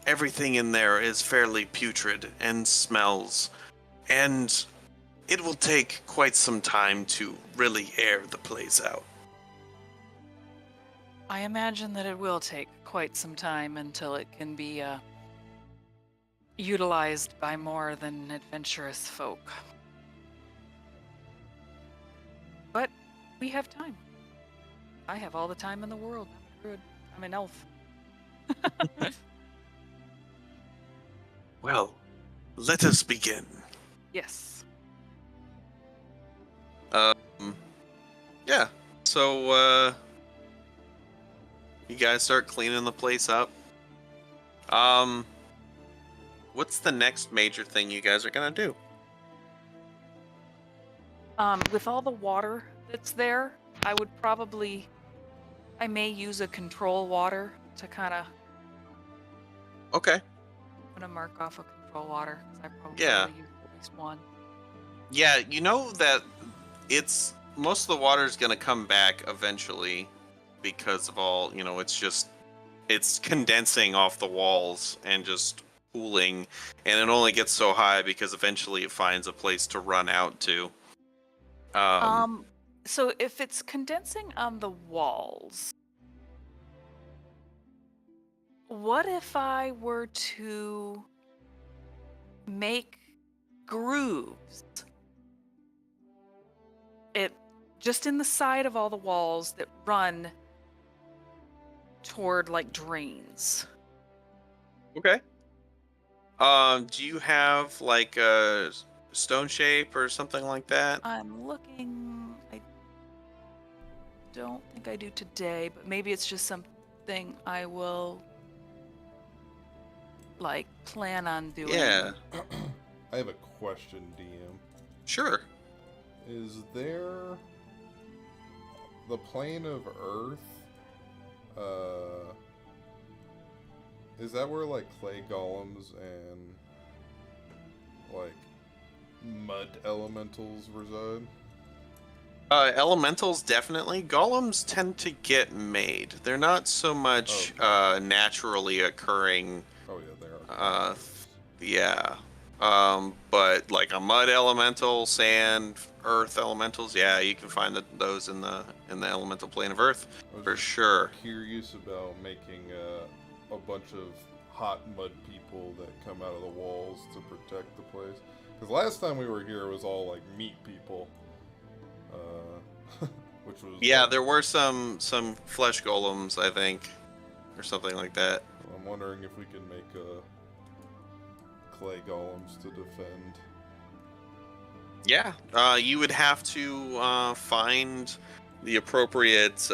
Everything in there is fairly putrid and smells, and it will take quite some time to really air the place out. I imagine that it will take quite some time until it can be utilized by more than adventurous folk. But we have time. I have all the time in the world. I'm good. I'm an elf. Well, let us begin. Yes. Yeah. So, you guys start cleaning the place up. What's the next major thing you guys are gonna do? With all the water that's there, I may use a control water to kind of. Okay. I'm gonna mark off a control water because I probably Yeah. use it. least one. Yeah, you know that it's most of the water is going to come back eventually because of all, it's condensing off the walls and just pooling, and it only gets so high because eventually it finds a place to run out to. So if it's condensing on the walls, what if I were to make grooves? It just in the side of all the walls that run toward like drains. Okay. Do you have like a stone shape or something like that? I'm looking. I don't think I do today, but maybe it's just something I will like plan on doing. Yeah, I have a question, DM. sure. Is there the plane of Earth? Is that where like clay golems and like mud elementals reside? Elementals definitely. Golems tend to get made. They're not so much naturally occurring. Oh yeah, they are. Yeah. But like a mud elemental, sand, earth elementals, yeah, you can find those in the elemental plane of Earth I was for just sure. curious about making a bunch of hot mud people that come out of the walls to protect the place. Because last time we were here, it was all like meat people, which was Yeah, there were some flesh golems, I think, or something like that. I'm wondering if we can make clay golems to defend. Yeah, you would have to find the appropriate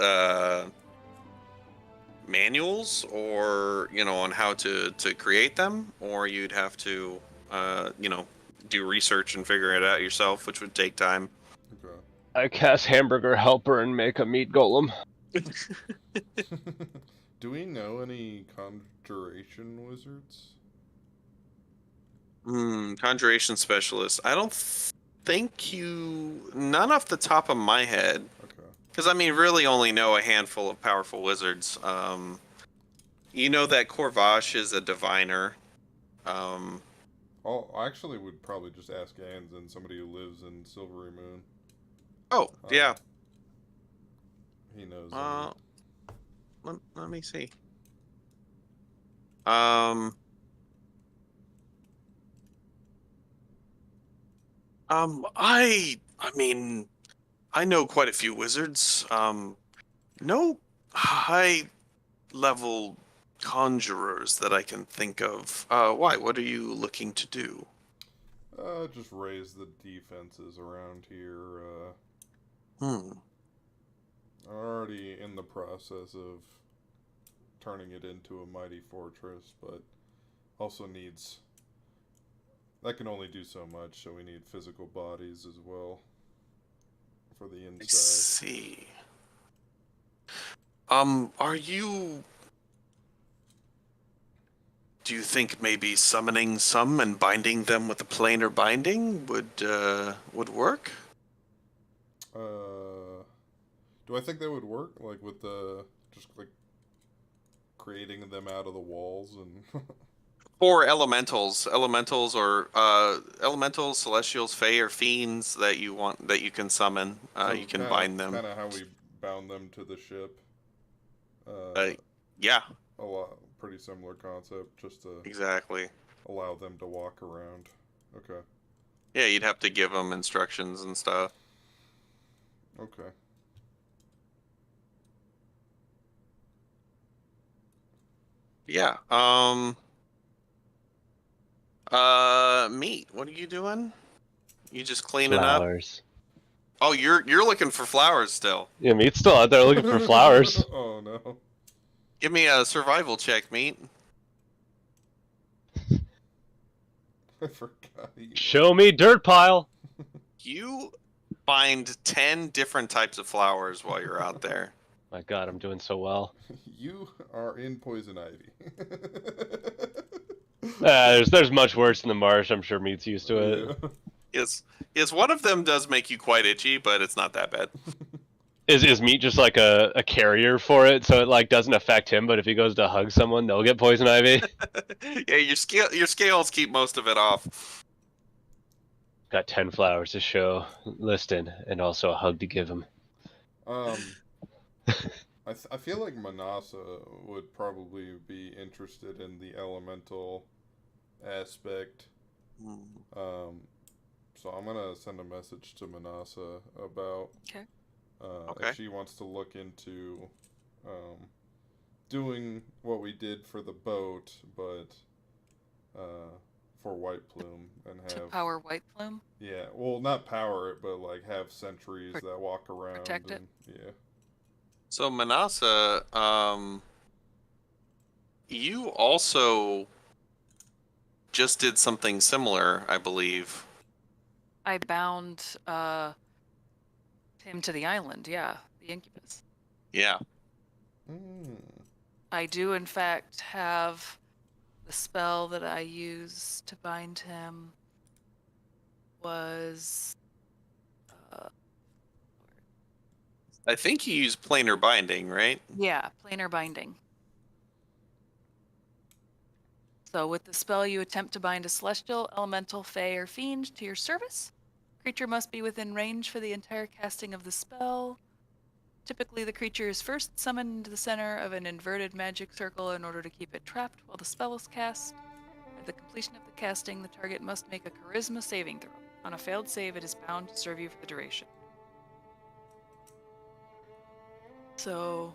manuals, or on how to create them, or you'd have to do research and figure it out yourself, which would take time. Okay. I cast Hamburger Helper and make a meat golem. Do we know any conjuration wizards? Conjuration specialist. I don't think none off the top of my head. Okay. Because, I mean, really only know a handful of powerful wizards. You know that Corvash is a diviner. I actually would probably just ask Anzen, somebody who lives in Silvery Moon. Oh, yeah. He knows. Let me see. I mean, I know quite a few wizards. No high level conjurers that I can think of. Why? What are you looking to do? Just raise the defenses around here. Hmm. I'm already in the process of turning it into a mighty fortress, but also needs. That can only do so much, so we need physical bodies as well for the I inside. see. Are you? Do you think maybe summoning some and binding them with a planar binding would work? Do I think that would work? Like with just like creating them out of the walls and. Or elementals, or elementals, celestials, fae, or fiends that you can summon. So You can bind them. Kind of how we bound them to the ship. Yeah, A lot, pretty similar concept, just to exactly. allow them to walk around. Okay. Yeah, you'd have to give them instructions and stuff. Okay. Yeah. Meat. What are you doing? You just cleaning up? Flowers. Oh, you're looking for flowers still. Yeah, meat's still out there looking for flowers. Oh no. Give me a survival check, Meat. I forgot you. Show me dirt pile. You find 10 different types of flowers while you're out there. My God, I'm doing so well. You are in poison ivy. There's much worse in the marsh. I'm sure Meat's used to it. Yeah. Yes, one of them does make you quite itchy, but it's not that bad. Is Meat just like a carrier for it, so it like doesn't affect him, but if he goes to hug someone, they'll get poison ivy? Yeah, your scales keep most of it off. Got 10 flowers to show Liston, and also a hug to give him. I feel like Manasa would probably be interested in the elemental aspect. So I'm gonna send a message to Manasa about. Okay. Okay. If she wants to look into doing what we did for the boat, but for White Plume and To have power White Plume. yeah, well, not power it, but like have sentries that walk around protect it? and yeah. So Manasa, you also just did something similar, I believe. I bound him to the island. Yeah, the incubus. Yeah. I do, in fact, have the spell that I used to bind him was. I think you use planar binding, right? Yeah, planar binding. So with the spell, you attempt to bind a celestial, elemental, fey, or fiend to your service. Creature must be within range for the entire casting of the spell. Typically, the creature is first summoned into the center of an inverted magic circle in order to keep it trapped while the spell is cast. At the completion of the casting, the target must make a charisma saving throw. On a failed save, it is bound to serve you for the duration. So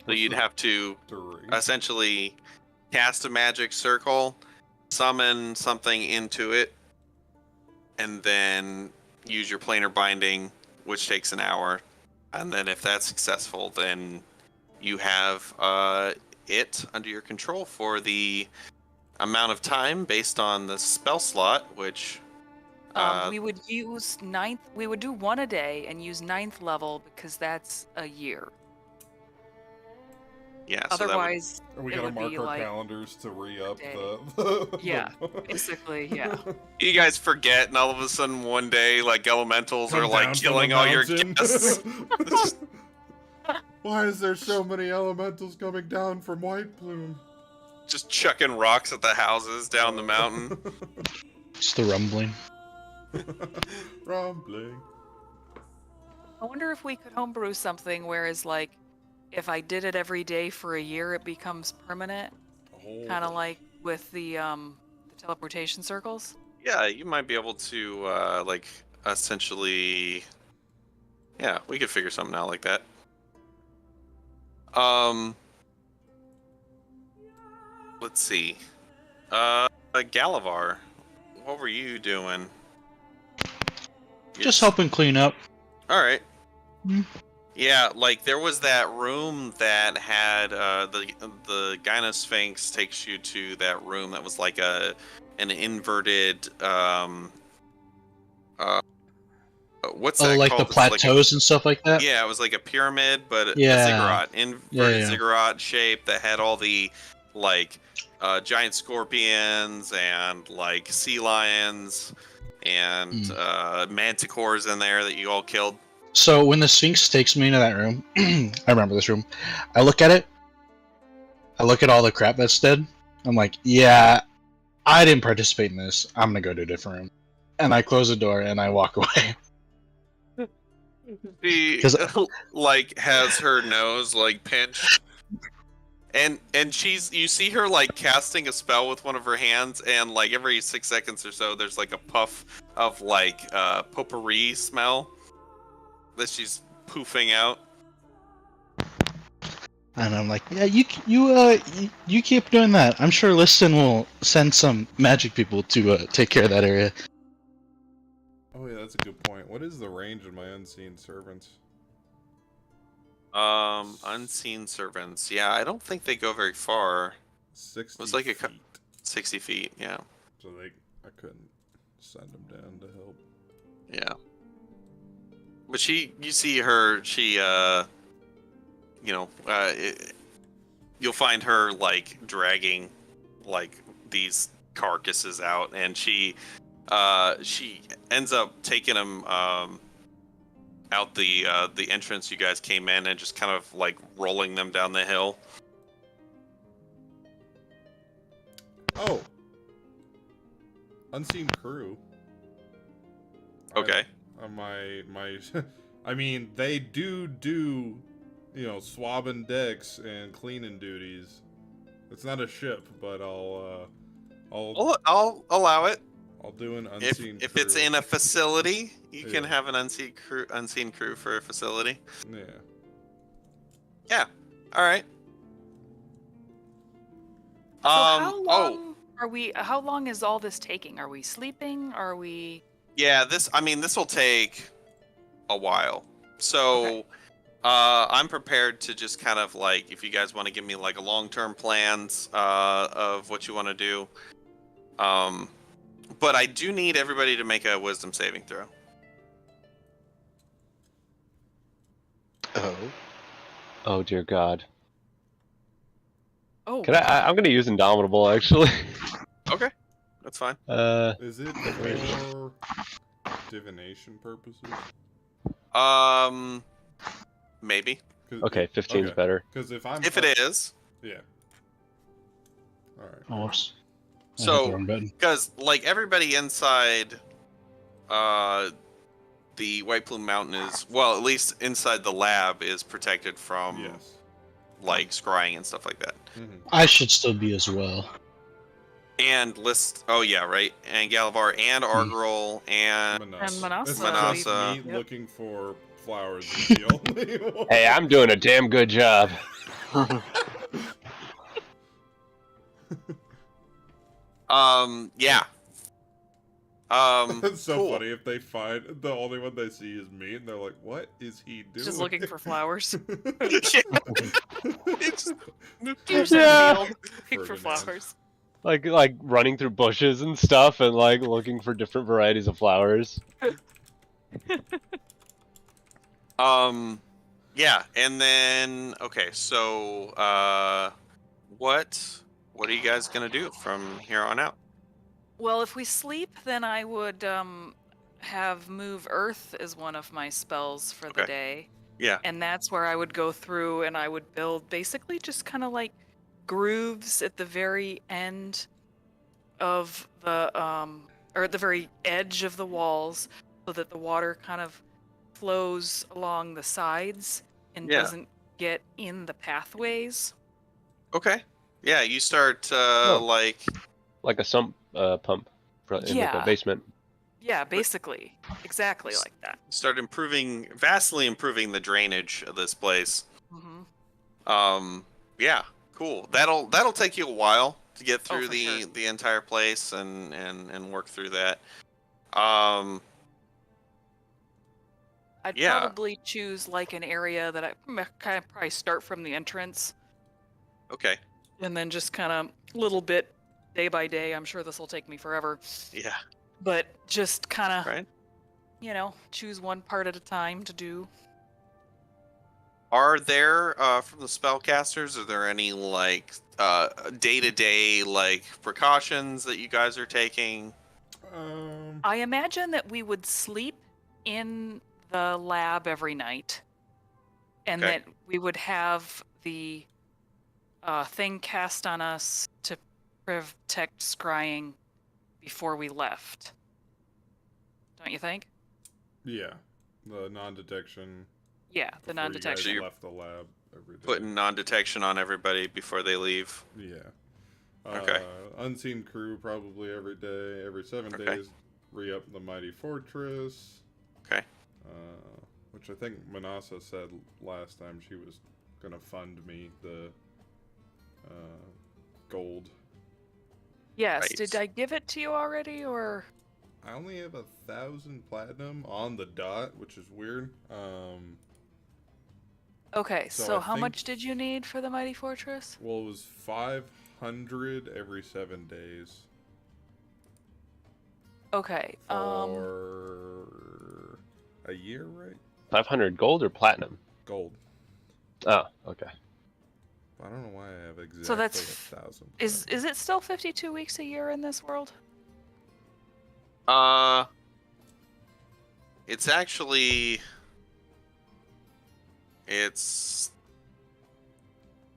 So you'd have to Duration. essentially cast a magic circle, summon something into it, and then use your planar binding, which takes an hour. And then if that's successful, then you have it under your control for the amount of time based on the spell slot, which we would use ninth. We would do one a day and use 9th level because that's a year. yeah. So Otherwise, And we it gotta would mark be our like calendars to re-up day. the Yeah, basically, yeah. you guys forget, and all of a sudden one day, like elementals Come are like down from killing the all your mountain. guests. Why is there so many elementals coming down from White Plume? Just chucking rocks at the houses down the mountain. It's the rumbling. Rumbling. I wonder if we could homebrew something whereas like if I did it every day for a year it becomes permanent. Oh. Kinda like with the teleportation circles. Yeah, you might be able to like essentially. Yeah, we could figure something out like that. Let's see. Galavar, what were you doing? Just helping clean up. All right. Hmm. Yeah, like there was that room that had the Gynosphinx takes you to that room that was like an inverted what's that like called? the plateaus and stuff like that. Yeah, it was like a pyramid, but Yeah. a ziggurat, inverted Yeah. ziggurat shape that had all the like giant scorpions and like sea lions and manticores in there that you all killed. So when the Sphinx takes me into that room, I remember this room. I look at it. I look at all the crap that's dead. I'm like, yeah, I didn't participate in this. I'm gonna go to a different room. And I close the door and I walk away. She 'Cause- like has her nose like pinched, and you see her like casting a spell with one of her hands, and like every 6 seconds or so, there's like a puff of like potpourri smell that she's poofing out. And I'm like, yeah, you keep doing that. I'm sure Liston will send some magic people to take care of that area. Oh yeah, that's a good point. What is the range of my unseen servants? Unseen servants. Yeah, I don't think they go very far. 60 was like a feet. 60 feet. Yeah. So I couldn't send them down to help. Yeah. But you see her, you'll find her like dragging like these carcasses out, and she ends up taking them out the entrance you guys came in, and just kind of like rolling them down the hill. Oh, unseen crew. Okay. My I mean, they do swabbing decks and cleaning duties. It's not a ship, but I'll Allow it. I'll do an unseen If crew. it's in a facility, you can Yeah. have an unseen crew for a facility. Yeah. Yeah. All right. So how Oh, long are we? How long is all this taking? Are we sleeping? Are we? yeah. This will take a while. So, Okay. I'm prepared to just kind of like, if you guys want to give me like a long-term plans of what you want to do. But I do need everybody to make a wisdom saving throw. Oh. Oh dear God. Oh, Can I'm gonna use Indomitable actually. Okay, that's fine. Is it for divination purposes? Maybe. Okay, 15's Okay. better. Because if I'm If it is, yeah. All right. Oh, whoops. I hit So- the wrong button. because like everybody inside, the White Plume Mountain is, well, at least inside the lab is protected from Yes. like scrying and stuff like that. Mhm. I should still be as well. And oh yeah, right. And Galavar and Argrol and Manasa, It's Manasa. just me Yep. looking for flowers is the only one. Hey, I'm doing a damn good job. yeah. It's so cool. funny if they find the only one they see is me, and they're like, "What is he doing?" just looking for flowers. It's Here's Yeah. a field, looking for Ferdinand. flowers. Like running through bushes and stuff and like looking for different varieties of flowers. Yeah, and then okay, so what are you guys gonna do from here on out? Well, if we sleep, then I would have move earth as one of my spells for the Okay. day. Yeah. And that's where I would go through and I would build basically just kind of like grooves at the very end of the or at the very edge of the walls so that the water kind of flows along the sides and Yeah. doesn't get in the pathways. Okay. Yeah, you start Like a sump pump in like Yeah. a basement. Yeah, basically. Exactly like that. start vastly improving the drainage of this place. Hmm. Yeah, cool. That'll take you a while to get through for the sure. the entire place and work through that. I'd Yeah. probably choose like an area that I kind of probably start from the entrance Okay. and then just kind of little bit day by day. I'm sure this will take me forever, Yeah. but just kind of, Right. choose one part at a time to do. Are there from the spellcasters? Are there any like day-to-day like precautions that you guys are taking? I imagine that we would sleep in the lab every night, and Okay. that we would have the thing cast on us to protect scrying before we left. Don't you think? Yeah, the non-detection. Yeah, the before you guys non-detection. you're left the lab every day. Putting non-detection on everybody before they leave. Yeah. Okay. Unseen crew probably every day. Every 7 Okay. days, re-up the mighty fortress. Okay. Which I think Manasa said last time she was gonna fund me the gold. Yes. Right. Did I give it to you already, or? I only have 1,000 platinum on the dot, which is weird. Okay, So so I how think- much did you need for the Mighty Fortress? Well, it was 500 every 7 days. Okay. For a year, right? 500 gold or platinum? Gold. Oh, okay. I don't know why I have exactly So that's 1,000. Is it still 52 weeks a year in this world? It's actually it's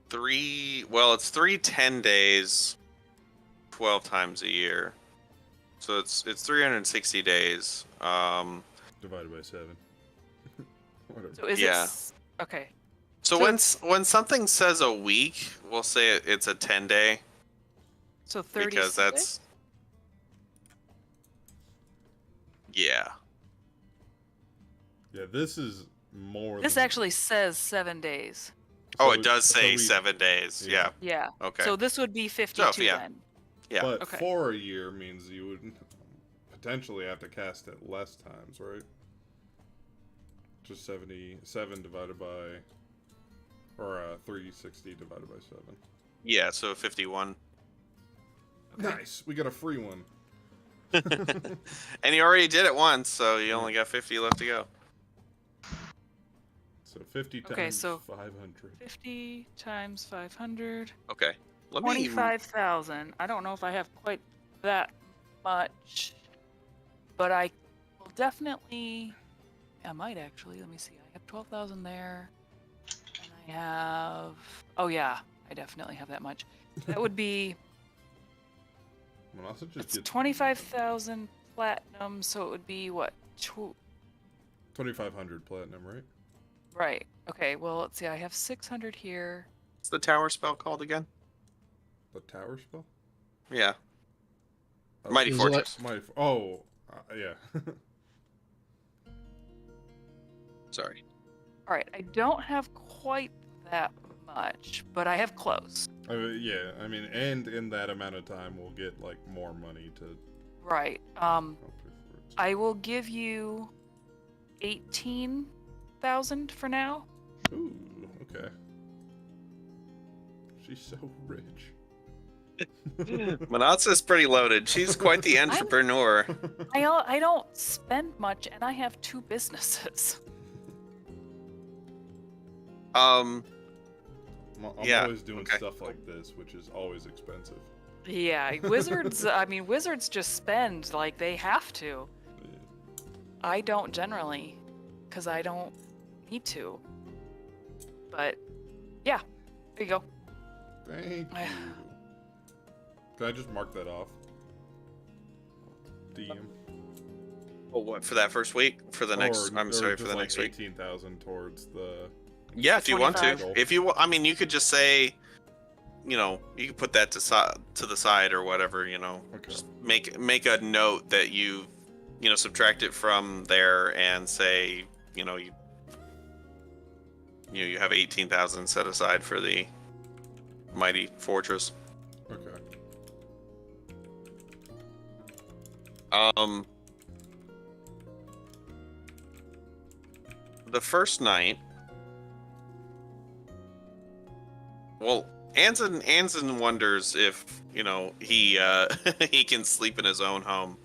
it's 3 10 days 12 times a year. So it's 360 days. Divided by 7. Whatever. So is Yeah. it okay? So So when something says a week, we'll say it's a 10-day So 36. because that's yeah. Yeah, this is more. This than, actually says 7 days. Oh, so- it does so say we- 7 days. Yeah. Yeah. Yeah. Okay. So this would be 52 yeah. then. Yeah. But Okay. 4 a year means you would potentially have to cast it less times, right? Just 77 divided by, or 360 divided by 7. Yeah, so 51. Nice, we got a free one. And you already did it once, so you only got 50 left to go. So 50 times Okay, so 500. 50 times 500. Okay. Let me 25,000. I don't know if I have quite that much, but I will definitely. I might actually. Let me see. I have 12,000 there, and I have. Oh yeah, I definitely have that much. That would be. Manasa just It's gets 25,000 platinum, so it would be what? 2,500 platinum, right? Right. Okay. Well, let's see. I have 600 here. What's the tower spell called again? The tower spell? Yeah. Oh, Mighty Is it Fortress. Yeah. Sorry. All right. I don't have quite that much, but I have close. Yeah, I mean, and in that amount of time, we'll get like more money to Right. help pay for it. I will give you 18,000 for now. Ooh, okay. She's so rich. Manatsa's pretty loaded. She's quite the entrepreneur. I don't spend much, and I have 2 businesses. I'm Yeah, always doing okay. stuff like this, which is always expensive. Yeah, wizards. I mean, wizards just spend like they have to. I don't generally, because I don't need to. But yeah, there you go. Thank you. Can I just mark that off? DM. Oh, what for that first week? For the next? Or I'm sorry, for just the like next week. 18,000 towards the. Yeah, if you want to. 25. If you, I mean, you could just say, you could put that to the side or whatever. Okay. Just make a note that you subtract it from there and say, you have 18,000 set aside for the Mighty Fortress. Okay. The first night. Well, Anson wonders if he he can sleep in his own home,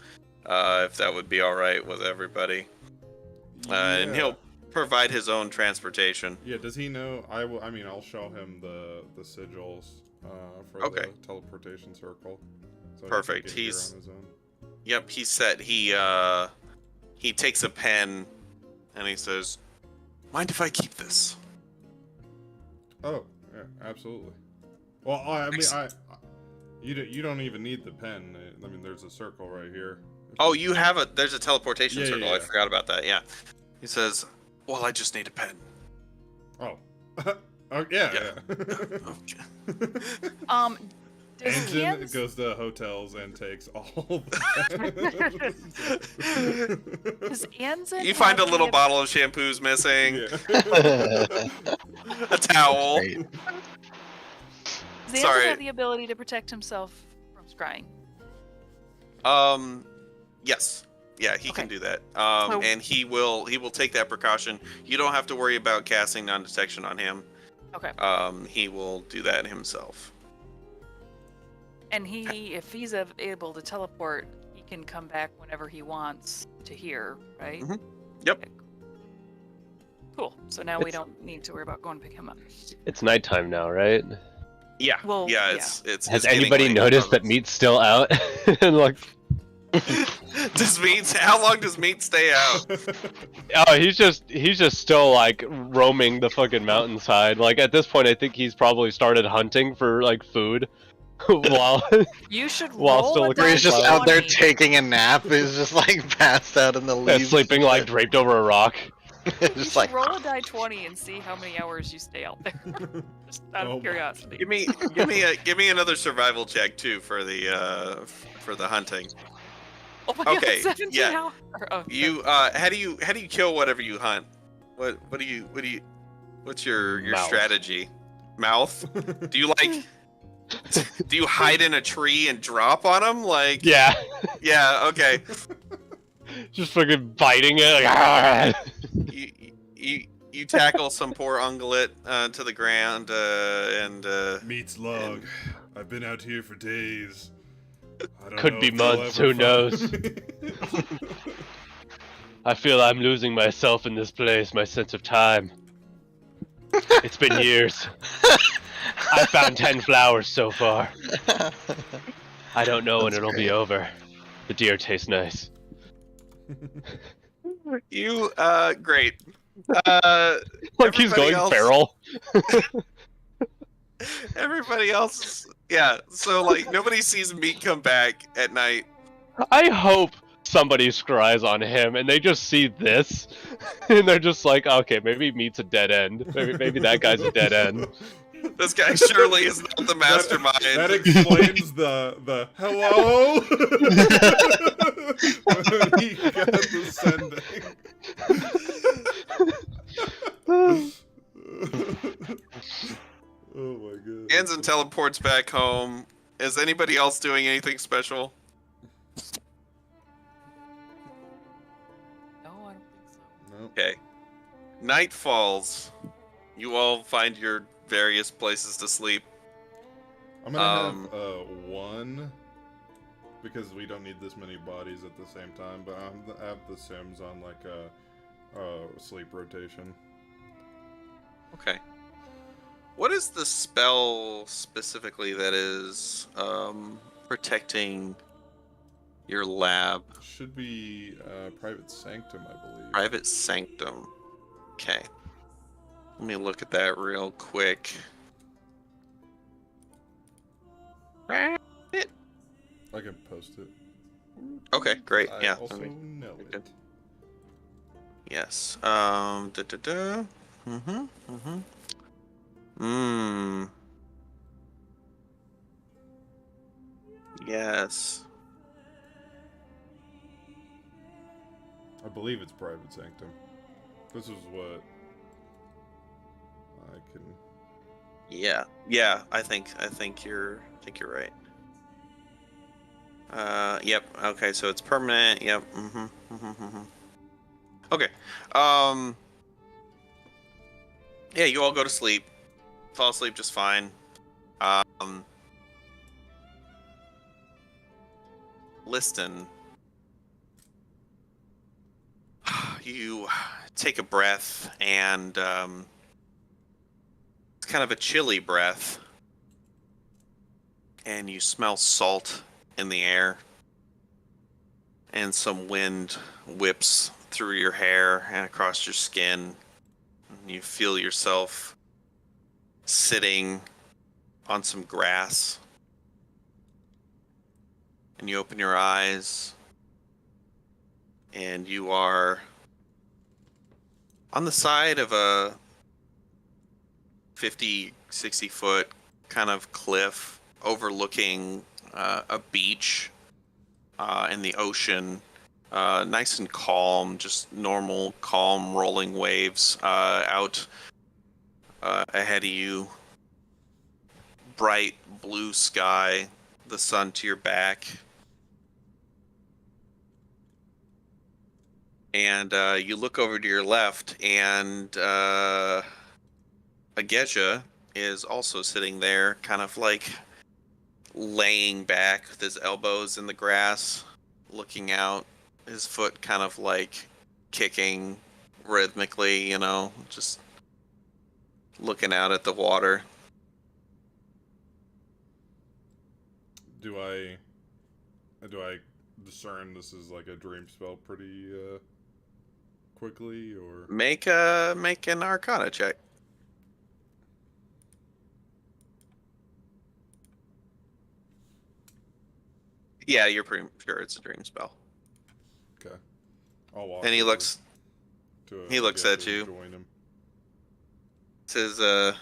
if that would be all right with everybody, and Yeah. he'll provide his own transportation. Yeah, does he know? I mean, I'll show him the sigils for Okay. the teleportation circle. So Perfect. He can get here He's- on his own. Yep, he's set. He takes a pen and he says, "Mind if I keep this?" Oh, yeah, absolutely. Well, I mean, Ex- you don't even need the pen. I mean, there's a circle right here. Oh, there's a teleportation Yeah, circle. yeah, I yeah. forgot about that. Yeah. He says, "Well, I just need a pen." Oh. Oh yeah. Yeah. yeah. Does Engine Hans- goes to hotels and takes all the Does Anson You find a have little the bottle of shampoo's missing, Yeah. a towel. Great. Does Anson Sorry. have the ability to protect himself from scrying? Yes. Yeah, he can Okay. do that. So- And he will take that precaution. You don't have to worry about casting non-detection on him. Okay. He will do that himself. And if he's able to teleport, he can come back whenever he wants to here, right? Mhm. Yep. Okay, cool. So now we It's- don't need to worry about going to pick him up. It's nighttime now, right? Yeah. Well, yeah. yeah. It's. Has it's getting anybody late. noticed that Meat's still out? And like, Does Meat? How long does Meat stay out? oh, he's just still like roaming the fucking mountainside. Like at this point, I think he's probably started hunting for like food while You should While roll still a looking Where die he's just Flower. out there 20. taking a nap. He's just like passed out in the leaves. sleeping like draped over a rock. You just should like roll a die 20 and see how many hours you stay out there. Just out Oh of my. curiosity. Give me another survival check too for the hunting. Oh my Okay, god, 17 yeah. hours. Oh, You how do you kill whatever you hunt? What's your Mouth. strategy? Mouth? Do you like do you hide in a tree and drop on them? Like Yeah, yeah, okay. just fucking biting it. Like, You tackle some poor ungulate to the ground and Meat's log. I've been out here for days. I don't Could know be if they'll months, ever who knows? find me. I feel I'm losing myself in this place, my sense of time. It's been years. I found 10 flowers so far. I don't know when That's it'll be great. over. The deer taste nice. you great. Like he's Everybody going else- feral. Everybody else yeah, so like nobody sees Meat come back at night. I hope somebody scries on him and they just see this and they're just like, okay, maybe Meat's a dead end. Maybe that guy's a dead end. This guy surely is not the mastermind. That explains the hello when he got the sending. Oh my god. Anson teleports back home. Is anybody else doing anything special? no, I don't think so. No. Okay. Night falls. You all find your various places to sleep. I'm gonna have one because we don't need this many bodies at the same time. But I have the Sims on like a sleep rotation. Okay. What is the spell specifically that is protecting your lab? Should be Private Sanctum, I believe. Private Sanctum. Okay. Let me look at that real quick. I can post it. Okay, great. I Yeah. also let me- know okay. it. Yes. Yes. I believe it's Private Sanctum. This is what I can. Yeah. Yeah. I think you're right. Yep. Okay. So it's permanent. Yep. Okay. Yeah. You all go to sleep. Fall asleep just fine. Liston. You take a breath, and it's kind of a chilly breath, and you smell salt in the air, and some wind whips through your hair and across your skin. And you feel yourself sitting on some grass, and you open your eyes, and you are on the side of a 50, 60 foot kind of cliff overlooking a beach in the ocean. Nice and calm, just normal, calm, rolling waves out ahead of you. Bright blue sky, the sun to your back. And you look over to your left, and Ageja is also sitting there, kind of like laying back with his elbows in the grass, looking out, his foot kind of like kicking rhythmically, you know, just looking out at the water. Do I discern this is like a dream spell pretty quickly, or Make an Arcana check. Yeah, you're pretty sure it's a dream spell. okay? I'll walk. And he over looks to he looks get at to you. Join him. Says, this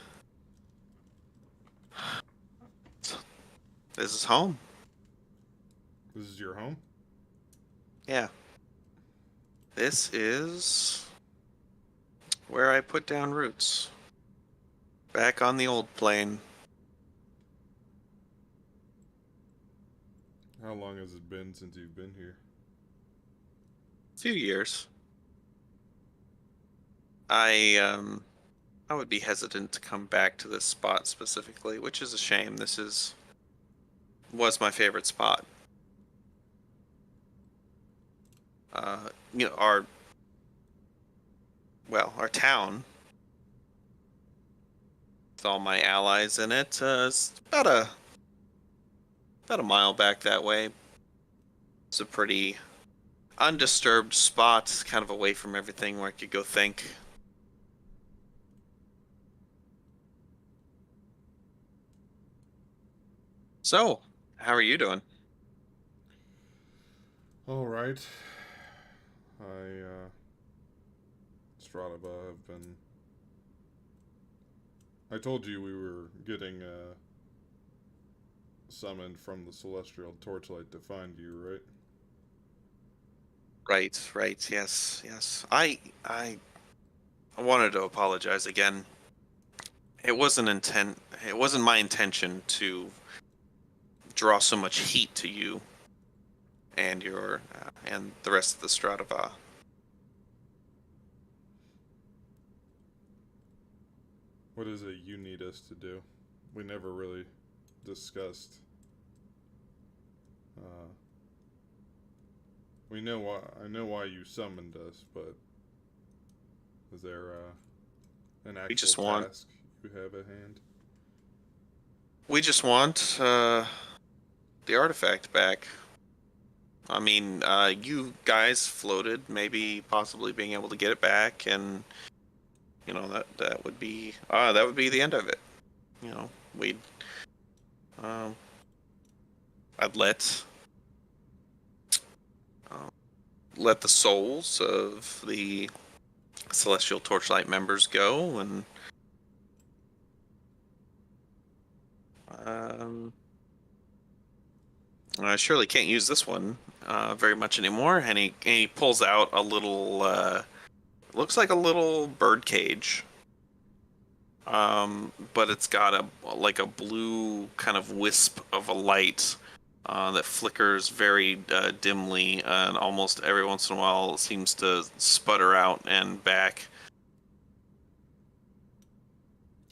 is home. This is your home. Yeah. This is where I put down roots. Back on the old plane. How long has it been since you've been here? Few years. I would be hesitant to come back to this spot specifically, which is a shame. This was my favorite spot. Our town with all my allies in it is about a mile back that way. It's a pretty undisturbed spot, kind of away from everything where I could go think. So, how are you doing? All right. Stradaba have been. I told you we were getting summoned from the Celestial Torchlight to find you, right? Right, yes. I wanted to apologize again. It wasn't my intention to draw so much heat to you and your and the rest of the Stradava. What is it you need us to do? We never really discussed. We know why. I know why you summoned us, but is there an actual task you have at hand? We just want the artifact back. I mean, you guys floated, maybe possibly being able to get it back, and that would be the end of it. We'd I'd let the souls of the Celestial Torchlight members go, and I surely can't use this one very much anymore. And he pulls out a little, looks like a little bird cage, but it's got a blue kind of wisp of a light that flickers very dimly, and almost every once in a while seems to sputter out and back.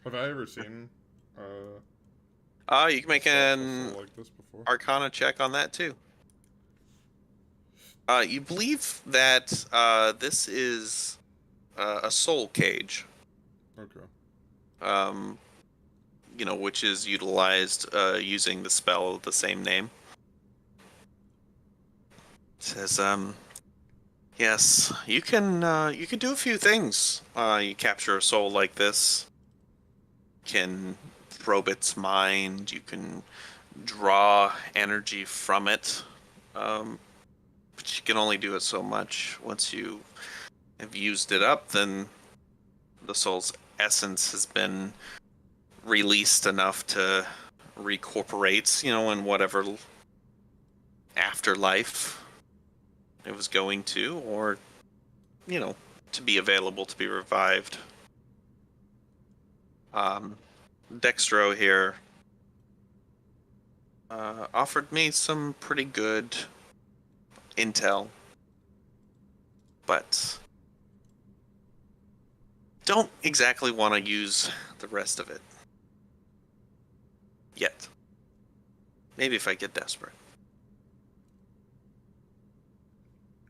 Have I ever seen You can make an like this before? Arcana check on that too. You believe that this is a soul cage. Okay. Which is utilized using the spell of the same name. It says, yes, you can do a few things. You capture a soul like this. You can probe its mind. You can draw energy from it. But you can only do it so much. Once you have used it up, then the soul's essence has been released enough to recorporate, in whatever afterlife it was going to, or, to be available to be revived. Dextro here offered me some pretty good intel, but don't exactly want to use the rest of it yet. Maybe if I get desperate.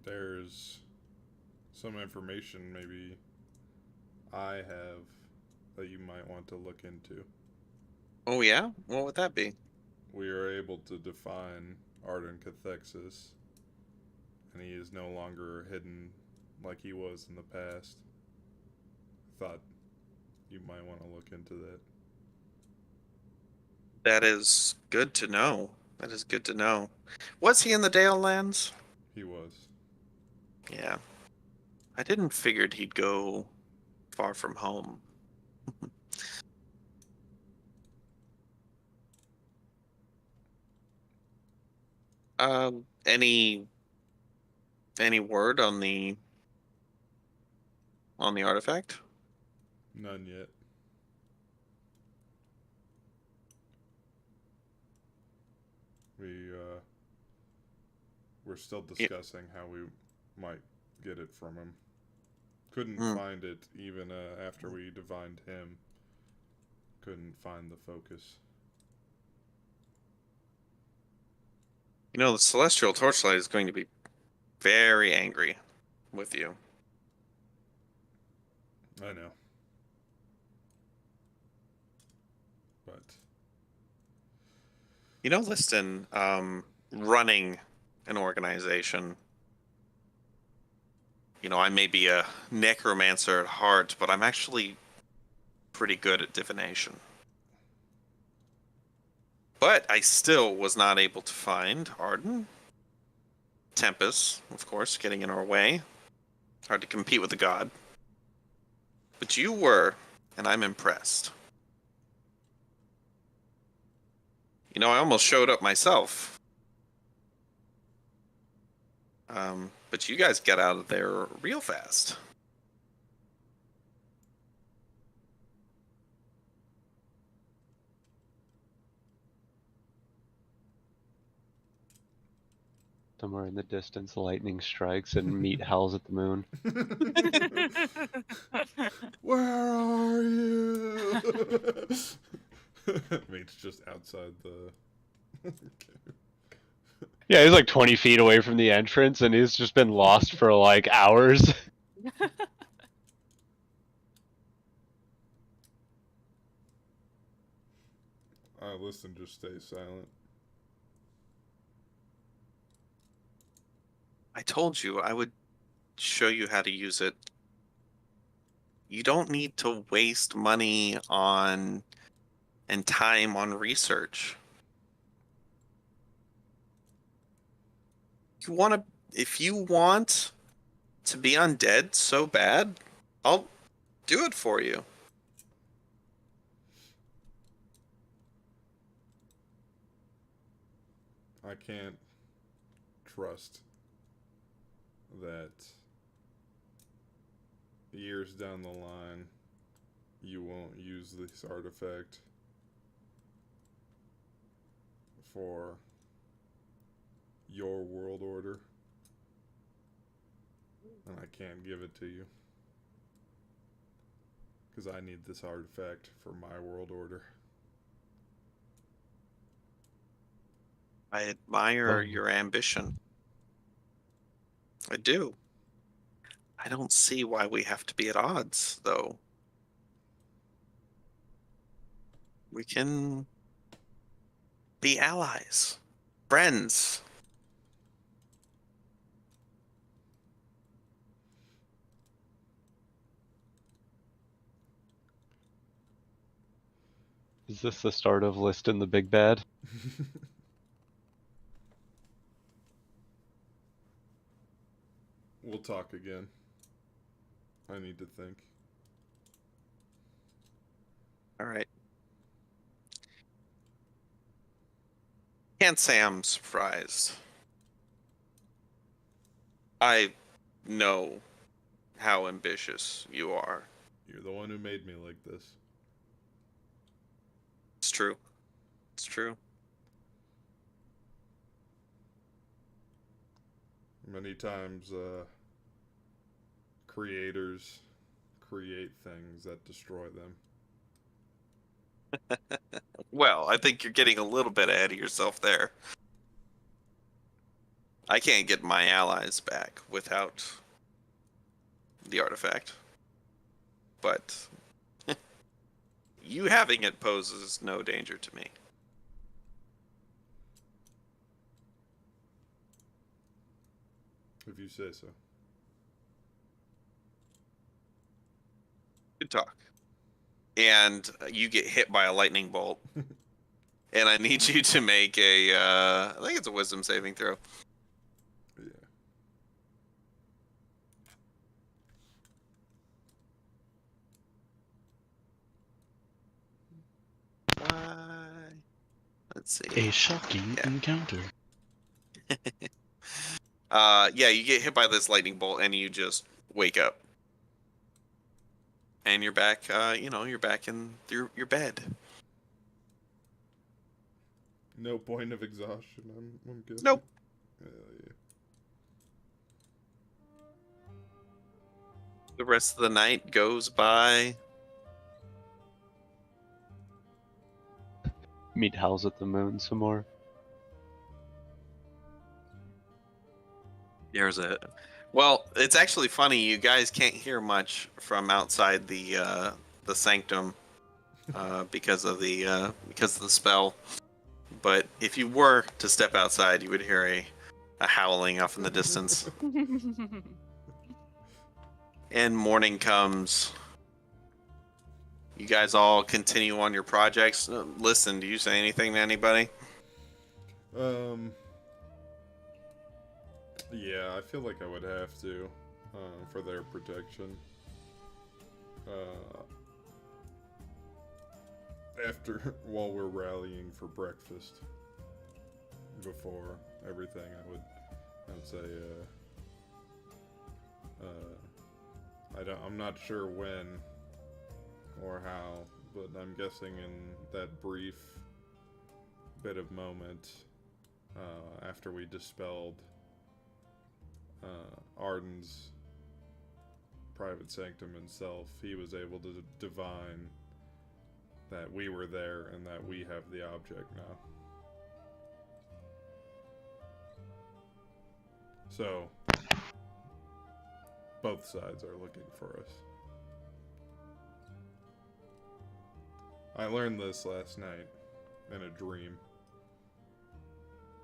There's some information maybe I have that you might want to look into. Oh yeah? What would that be? we are able to define Arden Cathexis, and he is no longer hidden like he was in the past. Thought you might want to look into that. That is good to know. That is good to know. Was he in the Dale Lands? He was. Yeah. I didn't figured he'd go far from home. Any word on the artifact? None yet. We're still discussing how we might get it from him. Couldn't find it even after we divined him. Couldn't find the focus. You know, the Celestial Torchlight is going to be very angry with you. I know. But You know, Liston, running an organization. You know, I may be a necromancer at heart, but I'm actually pretty good at divination. But I still was not able to find Arden. Tempest, of course, getting in our way. Hard to compete with the god. But you were, and I'm impressed. You know, I almost showed up myself. But you guys got out of there real fast. Somewhere in the distance, lightning strikes and meat howls at the moon. where are you? Meat's just outside the. Yeah, he's like 20 feet away from the entrance, and he's just been lost for like hours. Listen, just stay silent. I told you I would show you how to use it. You don't need to waste money on and time on research. If you want to be undead so bad, I'll do it for you. I can't trust that years down the line you won't use this artifact for your world order, and I can't give it to you because I need this artifact for my world order. I admire your ambition. I do. I don't see why we have to be at odds, though. We can be allies, friends. Is this the start of Liston the Big Bad? We'll talk again. I need to think. All right. Can't say I'm surprised. I know how ambitious you are. You're the one who made me like this. It's true. It's true. Many times, creators create things that destroy them. Well, I think you're getting a little bit ahead of yourself there. I can't get my allies back without the artifact. But you having it poses no danger to me. If you say so. Good talk. And you get hit by a lightning bolt. And I need you to make a, I think it's a wisdom saving throw. Yeah. Why? Let's see. A shocking Yeah. encounter. Yeah, you get hit by this lightning bolt and you just wake up. And you're back, you're back in your bed. No point of exhaustion, I'm guessing. Nope. Hell yeah. The rest of the night goes by. Meet Howls at the Moon some more. There's it. Well, it's actually funny. You guys can't hear much from outside the sanctum because of the spell. But if you were to step outside, you would hear a howling off in the distance. And morning comes. You guys all continue on your projects. Listen, do you say anything to anybody? Yeah, I feel like I would have to, for their protection. While we're rallying for breakfast, before everything, I'd say, I'm not sure when or how, but I'm guessing in that brief bit of moment, after we dispelled Arden's private sanctum himself, he was able to divine that we were there and that we have the object now. So, both sides are looking for us. I learned this last night in a dream.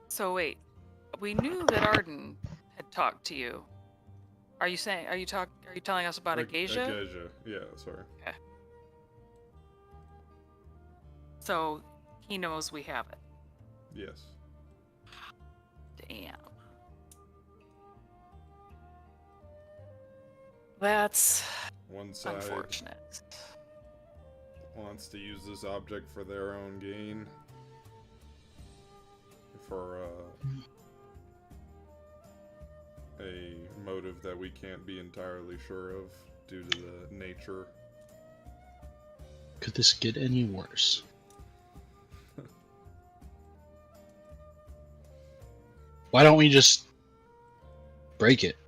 So wait, we knew that Arden had talked to you. Are you telling us about Agasia? Agasia, yeah, sorry. Okay. So he knows we have it. Yes. Damn. That's One side unfortunate. wants to use this object for their own gain. For a motive that we can't be entirely sure of due to the nature. Could this get any worse? Why don't we just break it?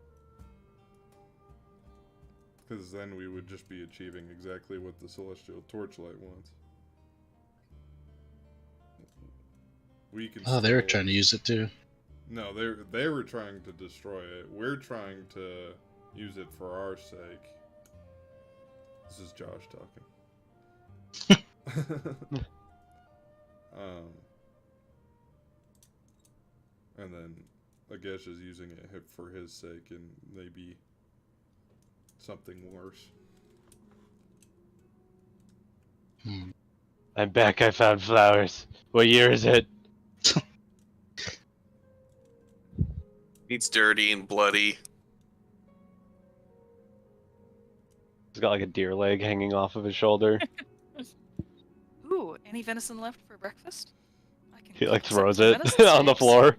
Because then we would just be achieving exactly what the Celestial Torchlight wants. We can. Oh, they were still- trying to use it too. No, they were trying to destroy it. We're trying to use it for our sake. This is Josh talking. And then Agesh is using it for his sake and maybe something worse. I'm back, I found flowers. What year is it? He's dirty and bloody. He's got like a deer leg hanging off of his shoulder. Ooh, any venison left for breakfast? I can He like cook some throws it venison on the steaks. floor.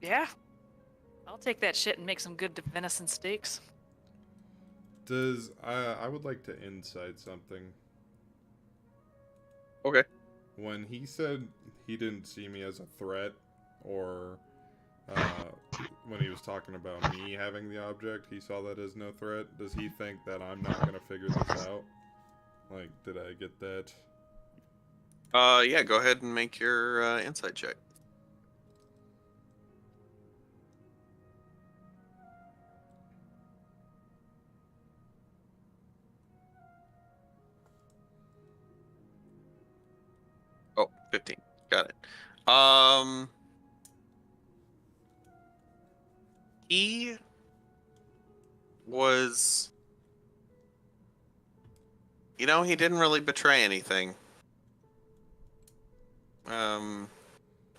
Yeah. I'll take that shit and make some good venison steaks. I would like to insight something. Okay. When he said he didn't see me as a threat, or when he was talking about me having the object, he saw that as no threat. Does he think that I'm not gonna figure this out? Like, did I get that? Yeah, go ahead and make your insight check. Oh, 15. Got it. He was, he didn't really betray anything.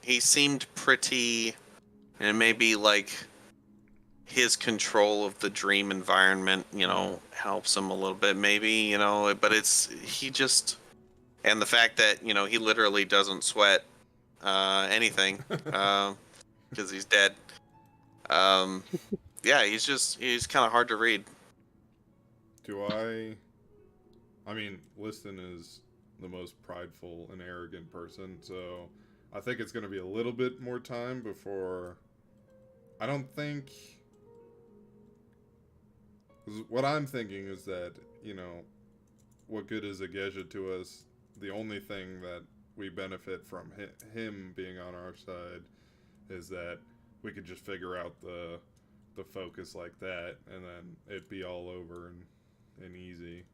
He seemed pretty, and maybe like his control of the dream environment, helps him a little bit, maybe, but he just, and the fact that, he literally doesn't sweat anything, because he's dead. Yeah, he's kind of hard to read. I mean, Liston is the most prideful and arrogant person, so I think it's going to be a little bit more time before. I don't think. 'Cause what I'm thinking is that, what good is Ageja to us? The only thing that we benefit from him being on our side is that we could just figure out the focus like that, and then it'd be all over and easy.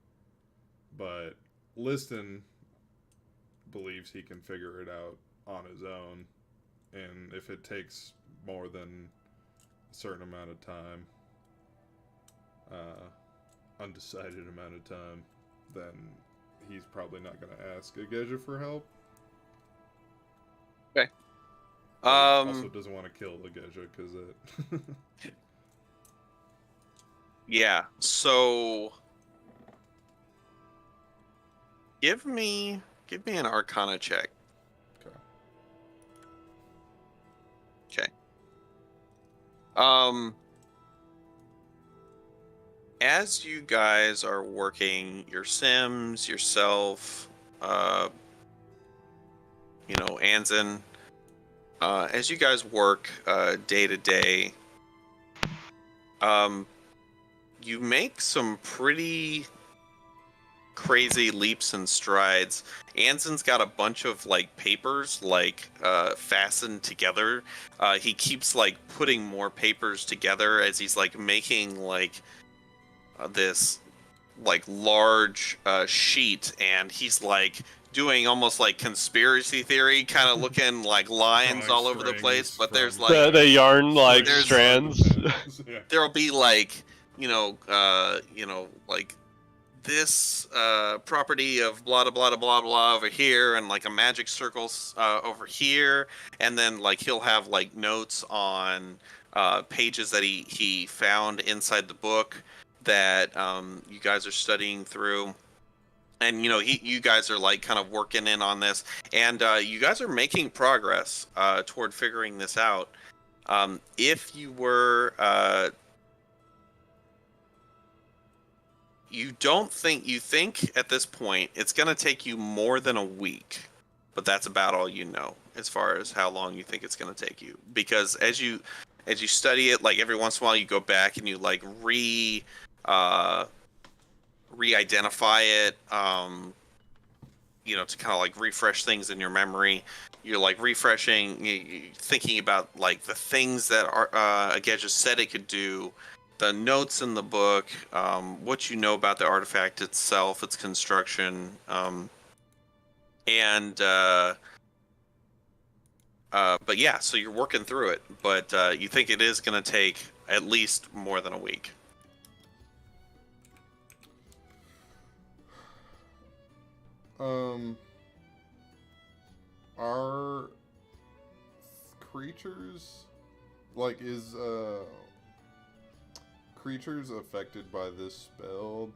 But Liston believes he can figure it out on his own, and if it takes more than a certain amount of time, undecided amount of time, then he's probably not going to ask Ageja for help. Okay. He also doesn't want to kill Ageja because it. Yeah. So give me an Arcana check. Okay. Okay. As you guys are working your sims, yourself, Anzen, as you guys work day to day, you make some pretty crazy leaps and strides. Anzen's got a bunch of papers fastened together. He keeps putting more papers together as he's making this large sheet, and he's doing almost conspiracy theory kind of looking lines all over the place, but there's the yarn there's- strands. Yeah. there'll be this property of blah blah blah blah blah over here, and a magic circle over here, and then he'll have notes on pages that he found inside the book that you guys are studying through. And you guys are kind of working in on this, and you guys are making progress toward figuring this out. If you were you think at this point it's going to take you more than a week, but that's about all you know as far as how long you think it's going to take you, because as you study it, every once in a while you go back and you re-identify it, to kind of refresh things in your memory. You're refreshing, thinking about the things that Ageja said it could do, the notes in the book, what you know about the artifact itself, its construction, but yeah, so you're working through it, but you think it is going to take at least more than a week. Are creatures creatures affected by this spell,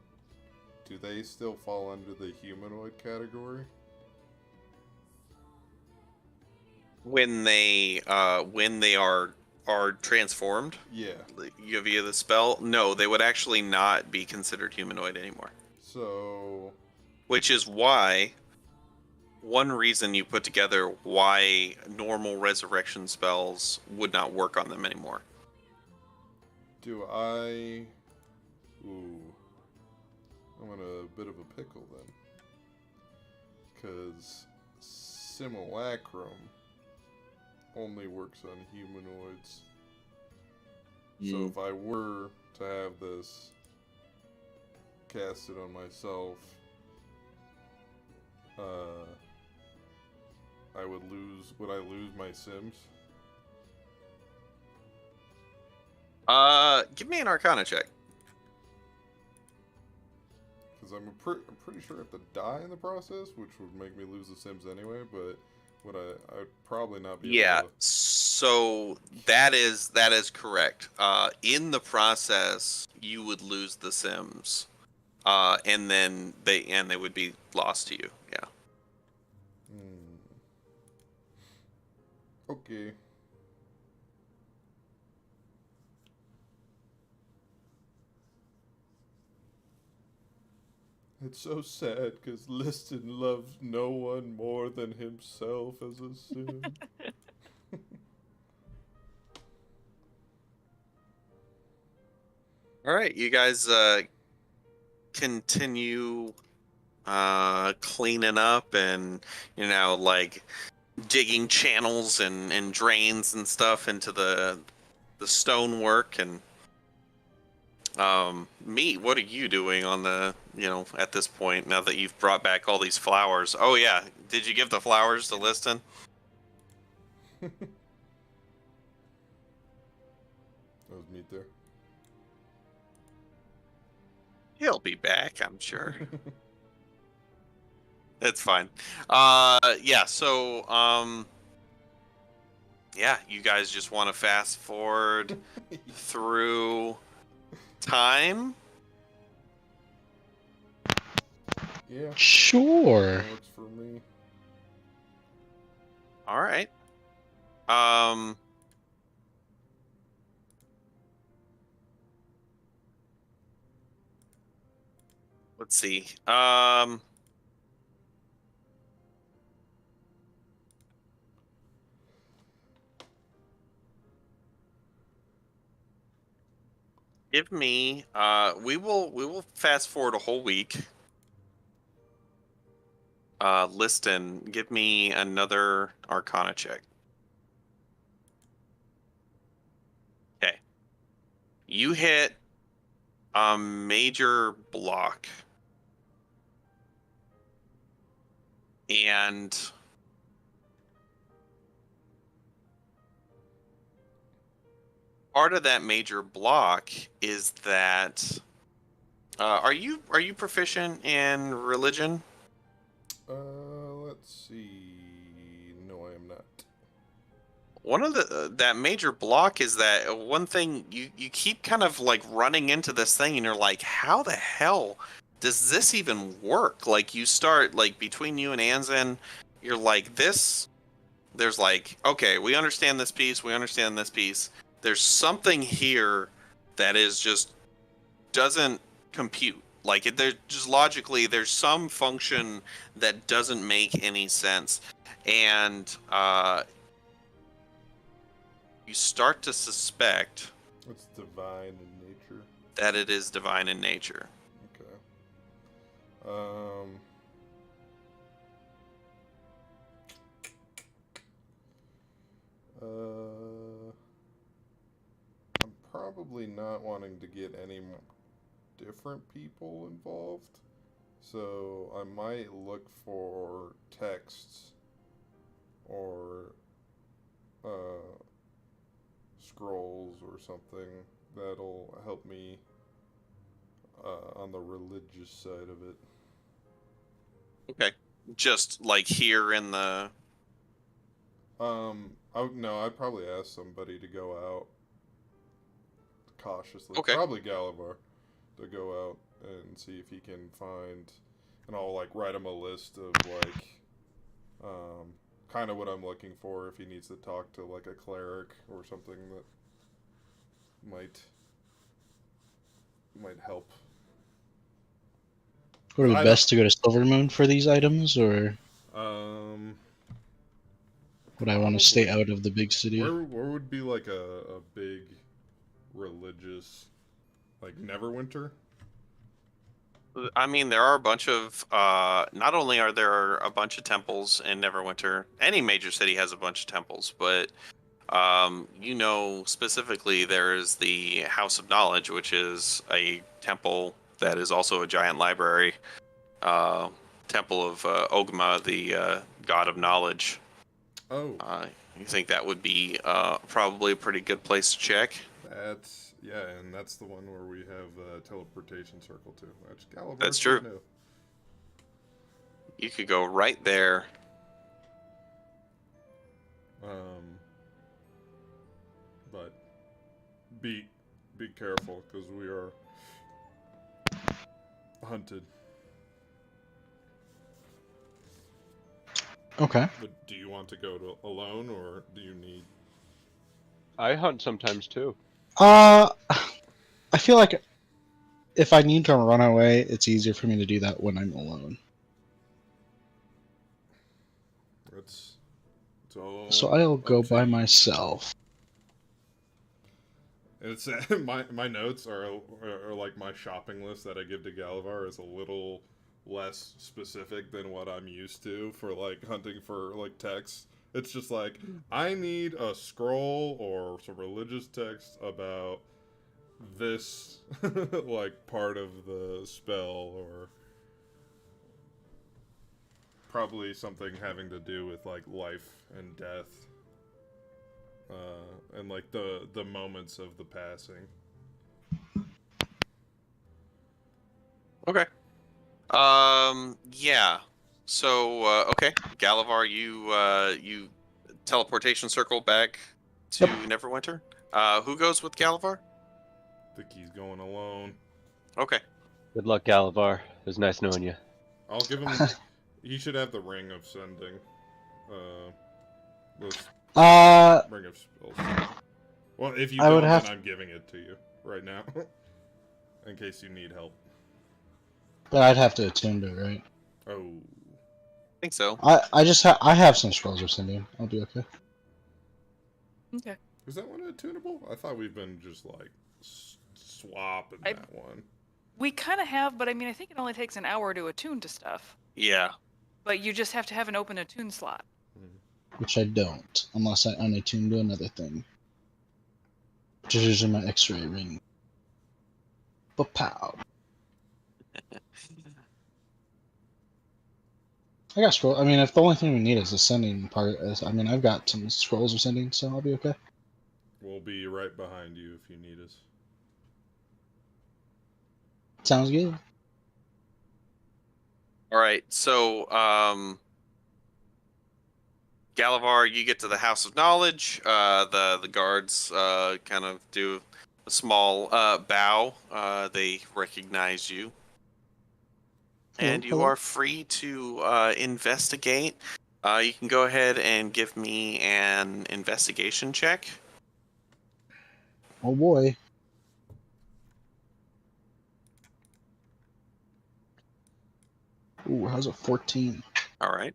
do they still fall under the humanoid category? When they are transformed, Yeah. via the spell, no, they would actually not be considered humanoid anymore. So, which is why one reason you put together why normal resurrection spells would not work on them anymore. I'm in a bit of a pickle then. Because Simulacrum only works on humanoids. So if I were to have this casted on myself, would I lose my Sims? Give me an Arcana check. Because I'm pretty sure I have to die in the process, which would make me lose the Sims anyway. But I'd probably not be. Yeah. Able to... So that is correct. In the process, you would lose the Sims, and then they would be lost to you. Yeah. Okay. It's so sad because Liston loves no one more than himself as a Sim. All right, you guys continue cleaning up and like digging channels and drains and stuff into the stonework. And Meat, what are you doing on the at this point now that you've brought back all these flowers? Oh yeah, did you give the flowers to Liston? That was Meat there. He'll be back, I'm sure. It's fine. Yeah, so yeah, you guys just want to fast forward through time? Yeah. Sure. That works for me. All right. Let's see. Give me we will fast forward a whole week. Liston, give me another Arcana check. Okay. You hit a major block. And part of that major block is that are you proficient in religion? Let's see. No, I am not. One of that major block is that one thing you keep kind of like running into this thing and you're like, how the hell does this even work? Like you start like between you and Anzen, you're like this. There's like, okay, we understand this piece. We understand this piece. There's something here that is just doesn't compute. Like there's just logically, there's some function that doesn't make any sense, and you start to suspect It's divine in nature. that it is divine in nature. Okay. I'm probably not wanting to get any different people involved, so I might look for texts or scrolls or something that'll help me on the religious side of it. Okay, just like here in the. I'd probably ask somebody to go out cautiously. Okay. Probably Galavar to go out and see if he can find, and I'll like write him a list of like, kind of what I'm looking for if he needs to talk to like a cleric or something that might help. Would it be best to go to Silvermoon for these items, or would I want to stay out of the big city? Where would be like a big religious, like Neverwinter? I mean, there are a bunch of. Not only are there a bunch of temples in Neverwinter, any major city has a bunch of temples, but specifically there is the House of Knowledge, which is a temple that is also a giant library. Temple of Ogma, the god of knowledge. Oh. You think that would be probably a pretty good place to check? And that's the one where we have teleportation circle too. Which Galavar That's should true. know. You could go right there. But be careful because we are hunted. Okay. But do you want to go alone, or do you need? I hunt sometimes too. I feel like if I need to run away, it's easier for me to do that when I'm alone. It's all So I'll up go to by you. myself. It's my notes are like my shopping list that I give to Galavar is a little less specific than what I'm used to for like hunting for like text. It's just like I need a scroll or some religious text about this like part of the spell, or probably something having to do with like life and death. And like the moments of the passing. Okay. Yeah. So, okay, Galavar, you teleportation circle back to Neverwinter. Who goes with Galavar? I think he's going alone. Okay. Good luck, Galavar. It was nice knowing you. I'll give him. He should have the ring of sending. This ring of spells. Well, if you I would don't, have then I'm giving it to you right now, in case you need help. But I'd have to attune to it, right? Oh, I think so. I have some scrolls of sending. I'll be okay. Okay. is that one attunable? I thought we've been just like swapping I- that one. We kind of have, but I mean, I think it only takes an hour to attune to stuff. Yeah. But you just have to have an open attune slot. Which I don't, unless I unattune to another thing. Which is usually my X-ray ring. But pow. I got scroll. I mean, if the only thing we need is the sending part, I mean, I've got some scrolls of sending, so I'll be okay. We'll be right behind you if you need us. Sounds good. All right. So, Galavar, you get to the House of Knowledge. The guards kind of do a small bow. They recognize you, and you are free to investigate. You can go ahead and give me an investigation check. Oh boy. Ooh, how's it 14? All right.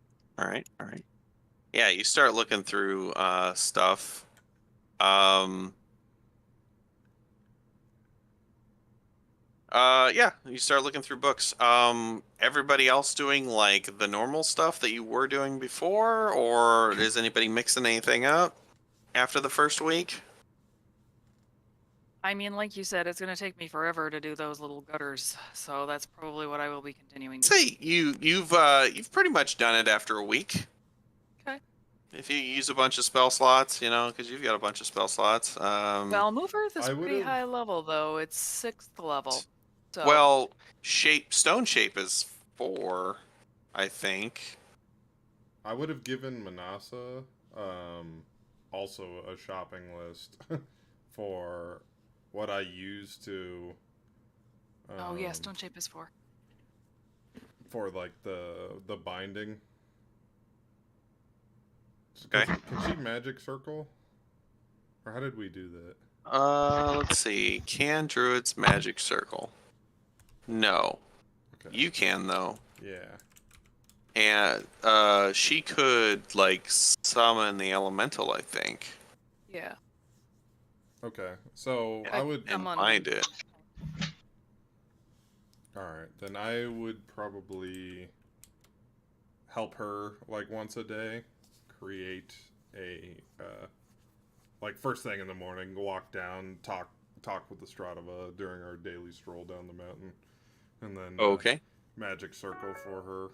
Yeah, you start looking through stuff. Yeah, you start looking through books. Everybody else doing like the normal stuff that you were doing before, or is anybody mixing anything up after the first week? I mean, like you said, it's going to take me forever to do those little gutters, so that's probably what I will be continuing to do. Say you've pretty much done it after a week. Okay. If you use a bunch of spell slots, because you've got a bunch of spell slots. Move Earth is I pretty would've- high level, though. It's 6th level. So, Well, stone shape is 4, I think. I would have given Manasa also a shopping list for what I use to. oh yeah, Stone Shape is 4. For like the binding. Okay. Can she magic circle? Or how did we do that? Let's see. Can druids magic circle? No. Okay. You can though. Yeah. And she could like summon the elemental, I think. Yeah. Okay. So I- I would. I'm on- Find it. All right. Then I would probably help her like once a day, create a like first thing in the morning, walk down, talk with the Stradiva during our daily stroll down the mountain, and then Okay. magic circle for her.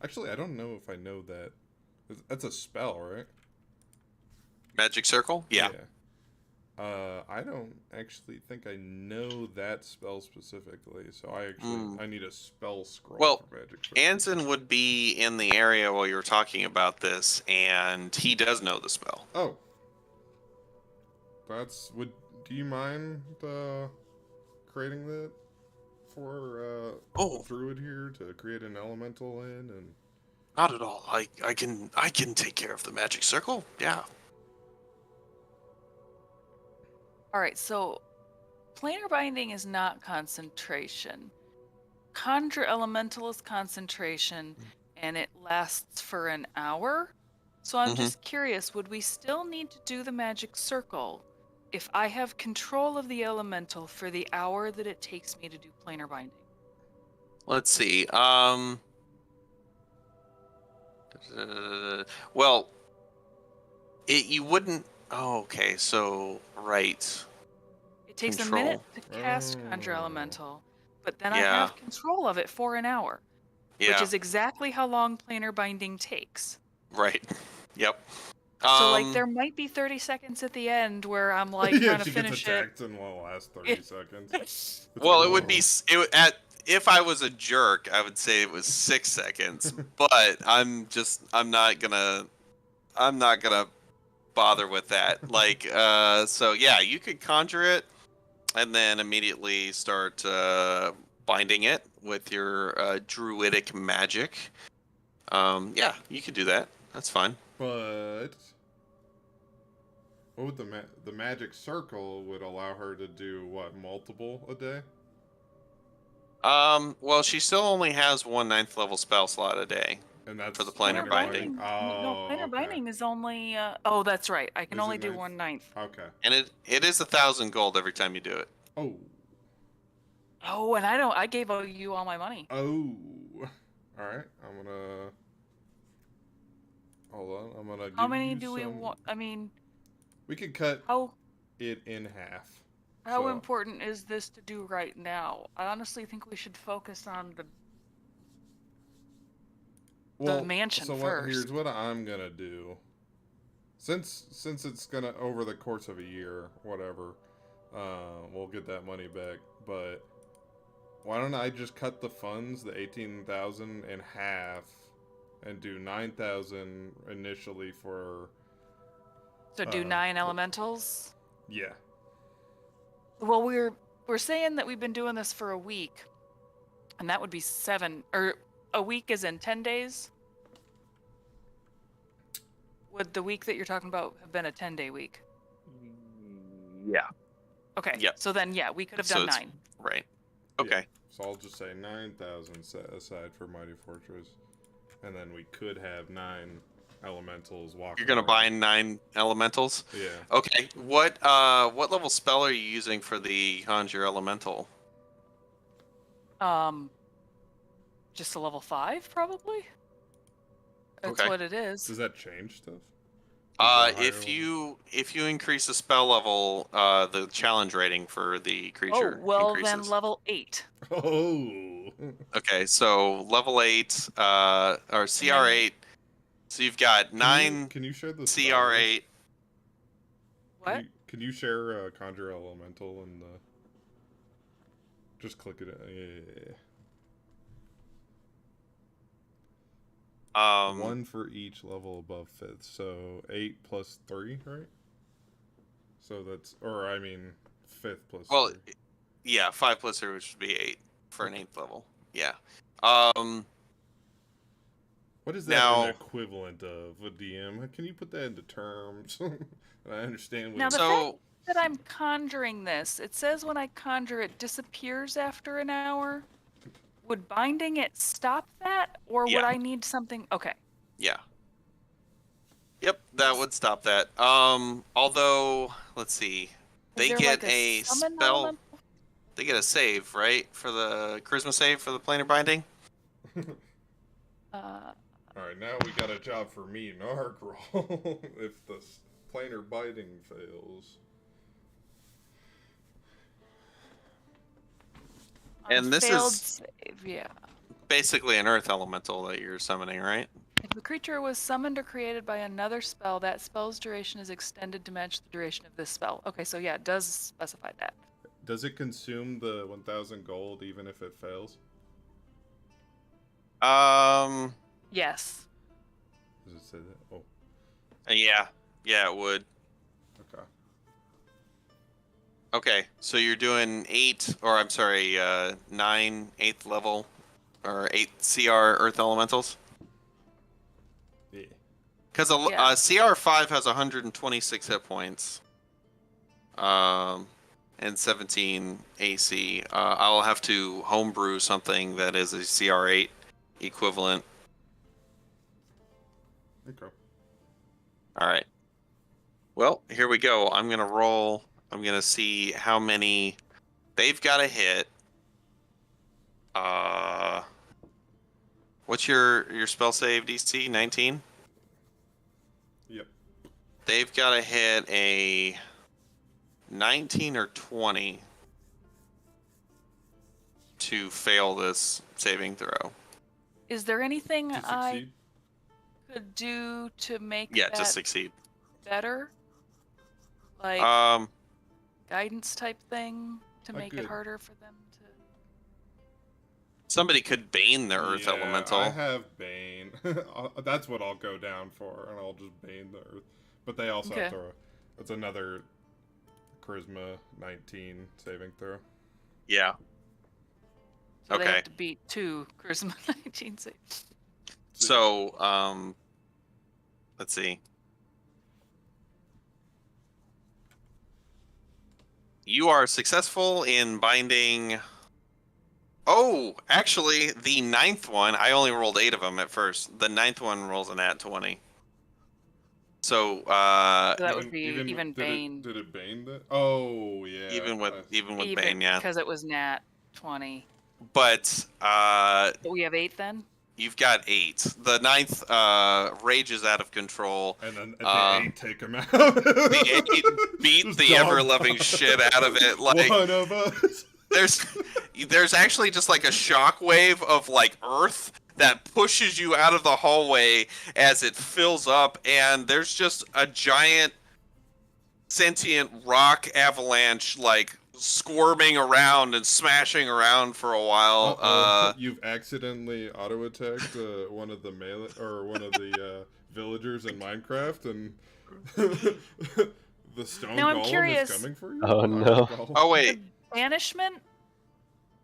Actually, I don't know if I know that. That's a spell, right? Magic circle? Yeah. I don't actually think I know that spell specifically, so I need a spell scroll Well, for magic. Anson would be in the area while you were talking about this, and he does know the spell. Oh, do you mind creating that for Druid here to create an elemental in and? Not at all. I can take care of the magic circle. Yeah. All right, so planar binding is not concentration. Conjure elemental is concentration, and it lasts for an hour. So I'm just curious, would we still need to do the magic circle if I have control of the elemental for the hour that it takes me to do planar binding? Let's see. Well, you wouldn't. Oh, okay. So right. It takes Control. a minute to cast Conjure Elemental, but then I Yeah. have control of it for an hour, Yeah. which is exactly how long planar binding takes. Right. Yep. So like there might be 30 seconds at the end where I'm like yeah, trying to she finish gets attacked in the last 30 seconds. Well, it would be if I was a jerk, I would say it was 6 seconds. But I'm not gonna bother with that. Like, so yeah, you could conjure it and then immediately start binding it with your druidic magic. Yeah, you could do that. That's fine. But what would the magic circle would allow her to do what, multiple a day? Well, she still only has 1 9th level spell slot a day. And that's For the planar binding. No, planar okay. binding is only. Oh, that's right. I can Is only it do 9th? 1/9. Okay. And it is 1,000 gold every time you do it. Oh. Oh, and I gave you all my money. Oh. All right. I'm gonna. Hold on. I'm gonna. How give many you do we some- want? I mean, We could cut how it in half. how So- important is this to do right now? I honestly think we should focus on the mansion so first. Here's what I'm gonna do. Since it's gonna over the course of a year, whatever, we'll get that money back. But why don't I just cut the funds, the 18,000, in half, and do 9,000 initially for. So do 9 elementals. Yeah. Well, we're saying that we've been doing this for a week, and that would be 7, or a week is in 10 days. Would the week that you're talking about have been a 10-day week? Yeah. Okay. Yep. So then, yeah, we could have So done it's- 9. Right. Okay. So I'll just say 9,000 set aside for Mighty Fortress, and then we could have 9 elementals walking. You're gonna around. buy 9 elementals. Yeah. Okay. What level spell are you using for the conjure elemental? Just a level 5, probably. That's Okay. what it is. Does that change stuff? Is it higher If level? you increase the spell level, the challenge rating for the creature Oh, well increases. then level 8. Oh. Okay, so level 8, or CR8. So you've got 9 Can you share the CR8. What? Can you share Conjure Elemental and the? Just click it. Yeah. One for each level above 5th, so 8 plus 3, right? So that's, or I mean, 5th plus. Well, 3. yeah, 5 plus 3, which would be 8 for an 8th level. Yeah. What is that now- an equivalent of a DM? Can you put that into terms? I understand what. Now it the is. So That I'm conjuring this. It says when I conjure it disappears after an hour. Would binding it stop that, or would Yeah. I need something? Okay. yeah. Yep, that would stop that. Although let's see, Is they there, get like, a summon spell. elemental? They get a save, right, for the charisma save for the planar binding. All right, now we got a job for me and Argrol. If the planar biting fails. On a And this failed is- save, yeah. Basically, an earth elemental that you're summoning, right? The creature was summoned or created by another spell. That spell's duration is extended to match the duration of this spell. Okay, so yeah, it does specify that. Does it consume the 1,000 gold even if it fails? Yes. Does it say that? Oh, Yeah, it would. okay. Okay, so you're doing 9 8th level, or 8 CR Earth Elementals? Yeah. Because Yeah. CR5 has 126 hit points. And 17 AC. I'll have to homebrew something that is a CR8 equivalent. Okay. Alright. Well, here we go. I'm going to roll. I'm going to see how many they've got to hit. What's your spell save DC? 19? Yep. They've got to hit a 19 or 20 to fail this saving throw. Is there anything To I succeed? could do to make Yeah, that to succeed. better? Like guidance type thing to I make it could- harder for them to. Somebody could bane the Earth Yeah, Elemental. I have Bane. That's what I'll go down for, and I'll just Bane the Earth. But they also have Okay. to. That's another Charisma 19 saving throw. Yeah. So they Okay. have to beat 2 Charisma 19 saves. So, let's see. You are successful in binding. Oh, actually, the 9th one, I only rolled 8 of them at first. The 9th one rolls an at 20. So, So that would be even did Bane. Did it Bane that? Oh yeah. even with Even Bane, yeah. because it was nat 20. But But we have 8 then? you've got 8. The 9th rages out of control. And then at Uh, the 8 take him out. The 8 beat Just the dog ever-loving pile. shit out of it. Like, One of us. there's actually just like a shockwave of like earth that pushes you out of the hallway as it fills up, and there's just a giant sentient rock avalanche like squirming around and smashing around for a while. Uh-oh. You've accidentally auto attacked one of the melee or one of the villagers in Minecraft, and the stone Now I'm golem curious. is coming for you. Oh, Iron no. golem? Oh wait, Banishment?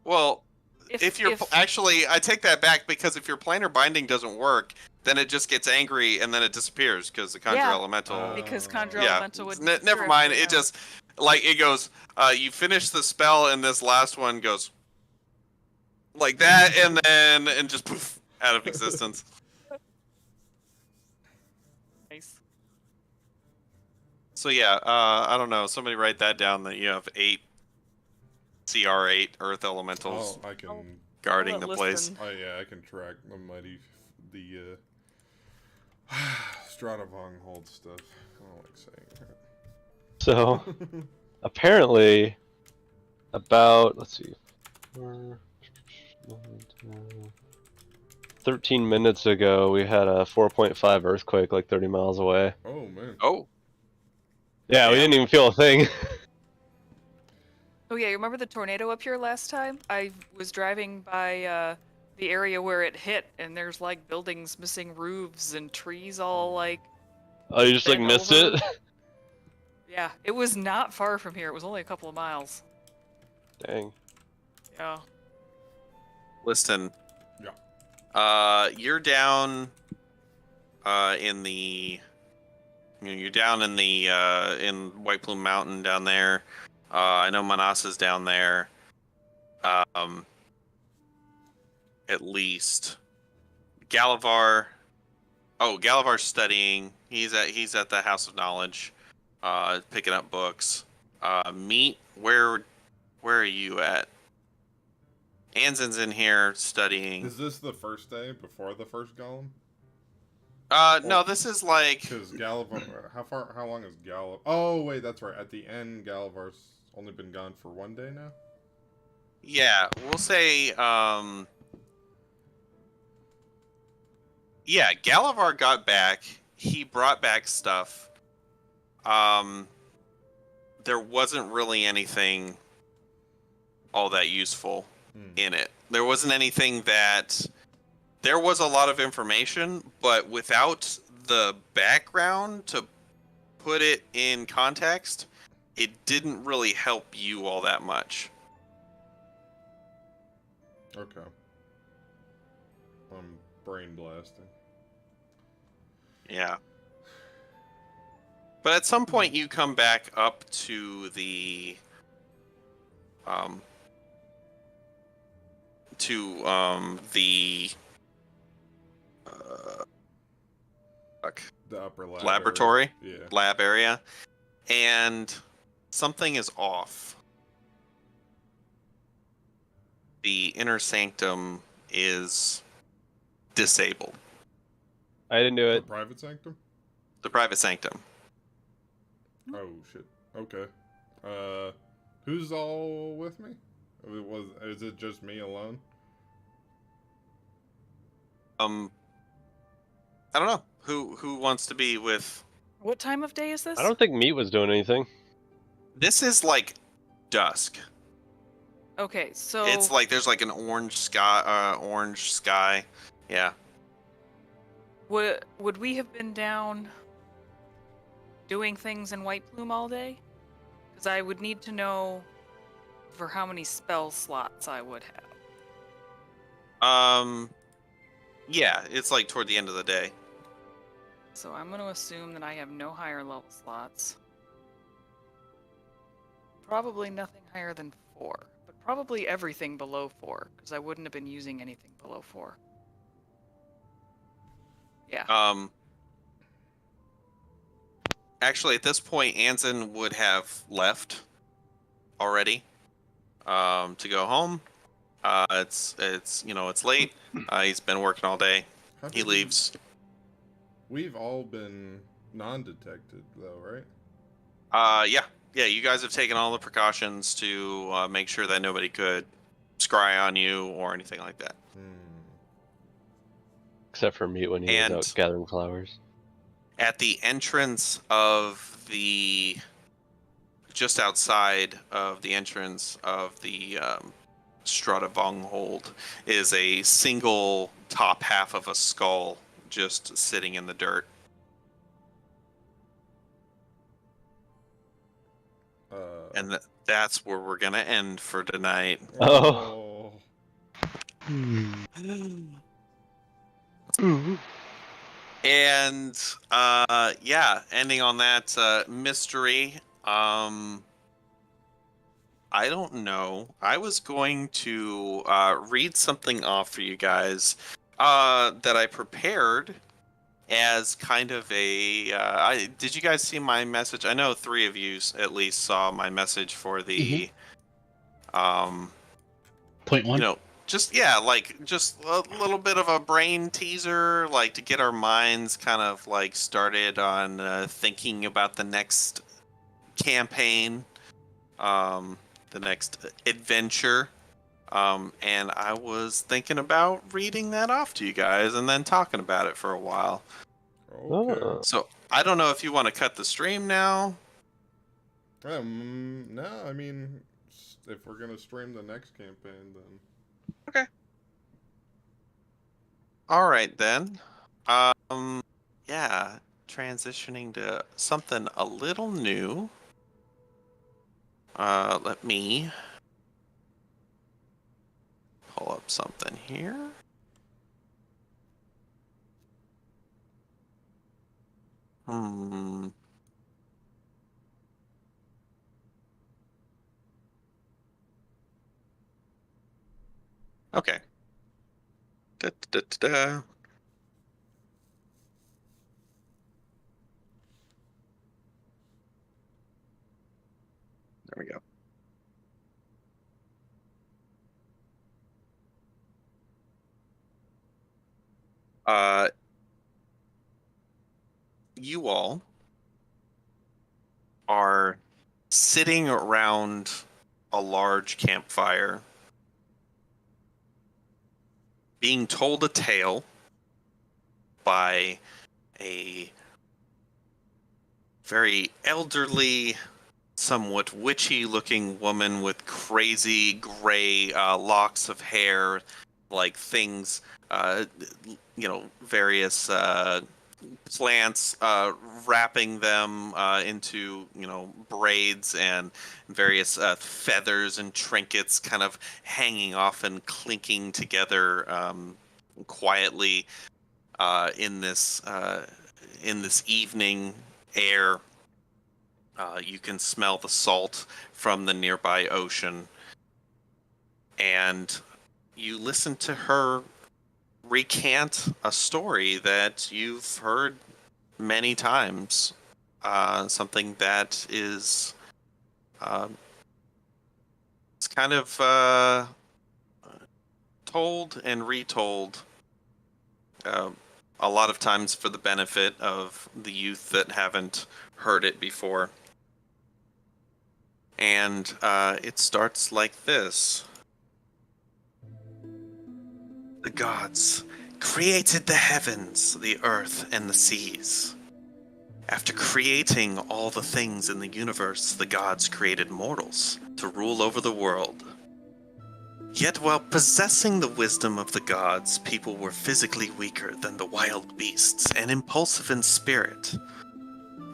well, if you're actually, I take that back, because if your planar binding doesn't work, then it just gets angry and then it disappears because the conjure Yeah. elemental. Because Conjure Yeah, Elemental would. never mind. It just like it goes. You finish the spell, and this last one goes like that, and just poof out of existence. Nice. So yeah, I don't know. Somebody write that down. That you have 8 CR8 Earth Elementals Oh, I can. guarding the place. Listen. Oh yeah, I can track the Stradivon hold stuff. I don't like saying So apparently, about let's see, 13 minutes ago, we had a 4.5 earthquake like 30 miles away. Oh man. Oh, Yeah, we Yeah. didn't even feel a thing. Oh yeah, you remember the tornado up here last time? I was driving by the area where it hit, and there's like buildings missing roofs and trees all like. Oh, you just like Bent missed over. it? Yeah, it was not far from here. It was only a couple of miles. Dang. Yeah. listen. Yeah. You're down. In the. You're down in the in White Plume Mountain down there. I know Manasa's down there. At least. Galavar. Oh, Galavar's studying. He's at the House of Knowledge, picking up books. Meat. Where are you at? Anzen's in here studying. Is this the first day before the first golem? No, this is like. Because Galavar, how long is Galavar? Oh wait, that's right. At the end, Galavar's only been gone for 1 day now. Yeah, we'll say Yeah, Galavar got back. He brought back stuff. There wasn't really anything all that useful in it. There wasn't anything that. There was a lot of information, but without the background to put it in context, it didn't really help you all that much. Okay. I'm brain blasting. Yeah. But at some point you come back up to the the The upper lab laboratory area. Yeah. lab area, and something is off. The inner sanctum is disabled. I didn't do The it. private sanctum? The private sanctum. Oh shit. Okay. Who's all with me? Is it just me alone? I don't know who wants to be with. What time of day is this? I don't think Meat was doing anything. This is like dusk. Okay, so It's like there's like an orange sky. Yeah. would we have been down doing things in White Plume all day? Because I would need to know for how many spell slots I would have. Yeah, it's like toward the end of the day. So I'm going to assume that I have no higher level slots. Probably nothing higher than 4, but probably everything below 4, because I wouldn't have been using anything below 4. Yeah. Actually, at this point, Anson would have left already to go home. It's late. He's been working all day. How He did leaves. We've all been non-detected, though, right? Yeah. You guys have taken all the precautions to make sure that nobody could scry on you or anything like that. Except for Meat when he And- was out gathering flowers. At the entrance of the, just outside of the entrance of the Stradavanghold is a single top half of a skull just sitting in the dirt. And that's where we're gonna end for tonight. Oh. And yeah, ending on that mystery. I don't know. I was going to read something off for you guys that I prepared as kind of a. Did you guys see my message? I know 3 of you at least saw my message for the. Point one. Just a little bit of a brain teaser, like to get our minds kind of like started on thinking about the next campaign, the next adventure. And I was thinking about reading that off to you guys and then talking about it for a while. Okay. Oh. So I don't know if you want to cut the stream now. No, I mean, if we're gonna stream the next campaign, then. All right then. Yeah, transitioning to something a little new. Let me pull up something here. Okay. Da. There we go. You all are sitting around a large campfire, being told a tale by a very elderly, somewhat witchy-looking woman with crazy gray locks of hair, like things, various plants, wrapping them into, braids and various feathers and trinkets kind of hanging off and clinking together quietly in this evening air. You can smell the salt from the nearby ocean, and you listen to her recant a story that you've heard many times. Something that is it's kind of told and retold a lot of times for the benefit of the youth that haven't heard it before. And it starts like this. The gods created the heavens, the earth, and the seas. After creating all the things in the universe, the gods created mortals to rule over the world. Yet while possessing the wisdom of the gods, people were physically weaker than the wild beasts and impulsive in spirit.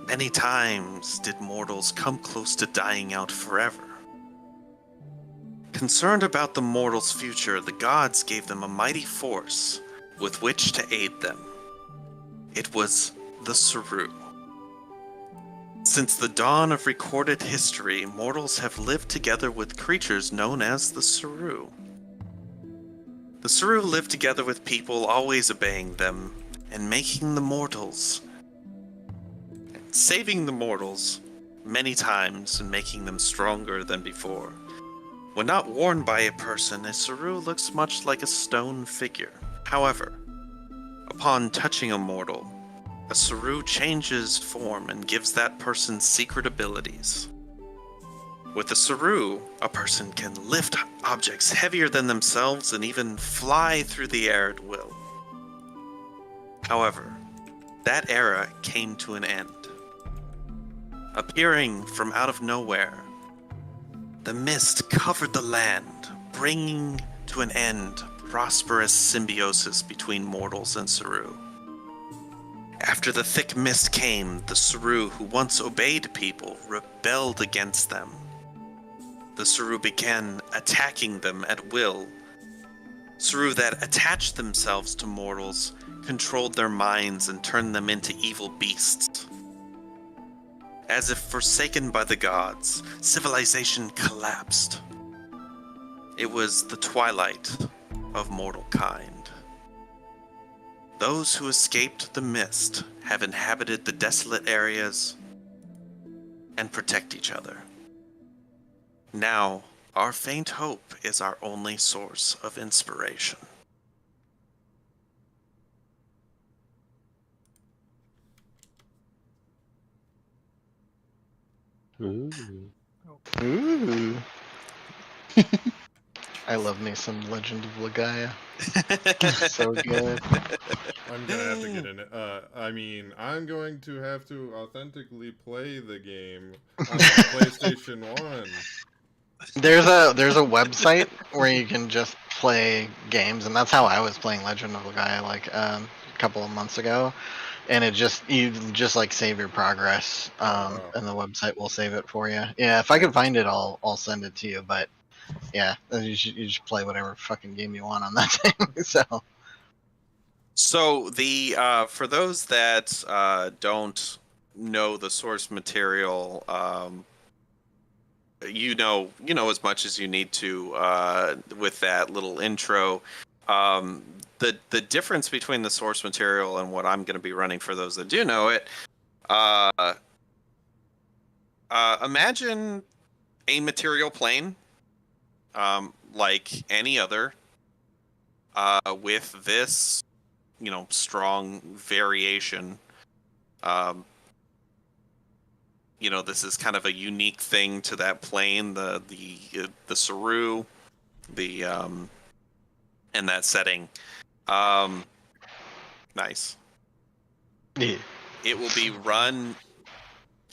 Many times did mortals come close to dying out forever. Concerned about the mortals' future, the gods gave them a mighty force with which to aid them. It was the Saru. Since the dawn of recorded history, mortals have lived together with creatures known as the Saru. The Saru live together with people, always obeying them and making the mortals, saving the mortals many times and making them stronger than before. When not worn by a person, a Saru looks much like a stone figure. However, upon touching a mortal, a Saru changes form and gives that person secret abilities. With a Saru, a person can lift objects heavier than themselves and even fly through the air at will. However, that era came to an end. Appearing from out of nowhere, the mist covered the land, bringing to an end prosperous symbiosis between mortals and Saru. After the thick mist came, the Saru who once obeyed people rebelled against them. The Saru began attacking them at will. Saru that attached themselves to mortals controlled their minds and turned them into evil beasts. As if forsaken by the gods, civilization collapsed. It was the twilight of mortal kind. Those who escaped the mist have inhabited the desolate areas and protect each other. Now, our faint hope is our only source of inspiration. Ooh. Ooh. I love me some Legend of Legaia. So good. I'm gonna have to get in it. I'm going to have to authentically play the game on my PlayStation 1. There's a website where you can just play games, and that's how I was playing Legend of Legaia like a couple of months ago. And you just like save your progress, and the website will save it for you. Yeah, if I can find it, I'll send it to you. But yeah, you should play whatever fucking game you want on that thing. So the for those that don't know the source material, you know as much as you need to with that little intro. The difference between the source material and what I'm going to be running for those that do know it, imagine a material plane, like any other, with this, strong variation. This is kind of a unique thing to that plane, the Saru, and that setting. Nice. Yeah. It will be run.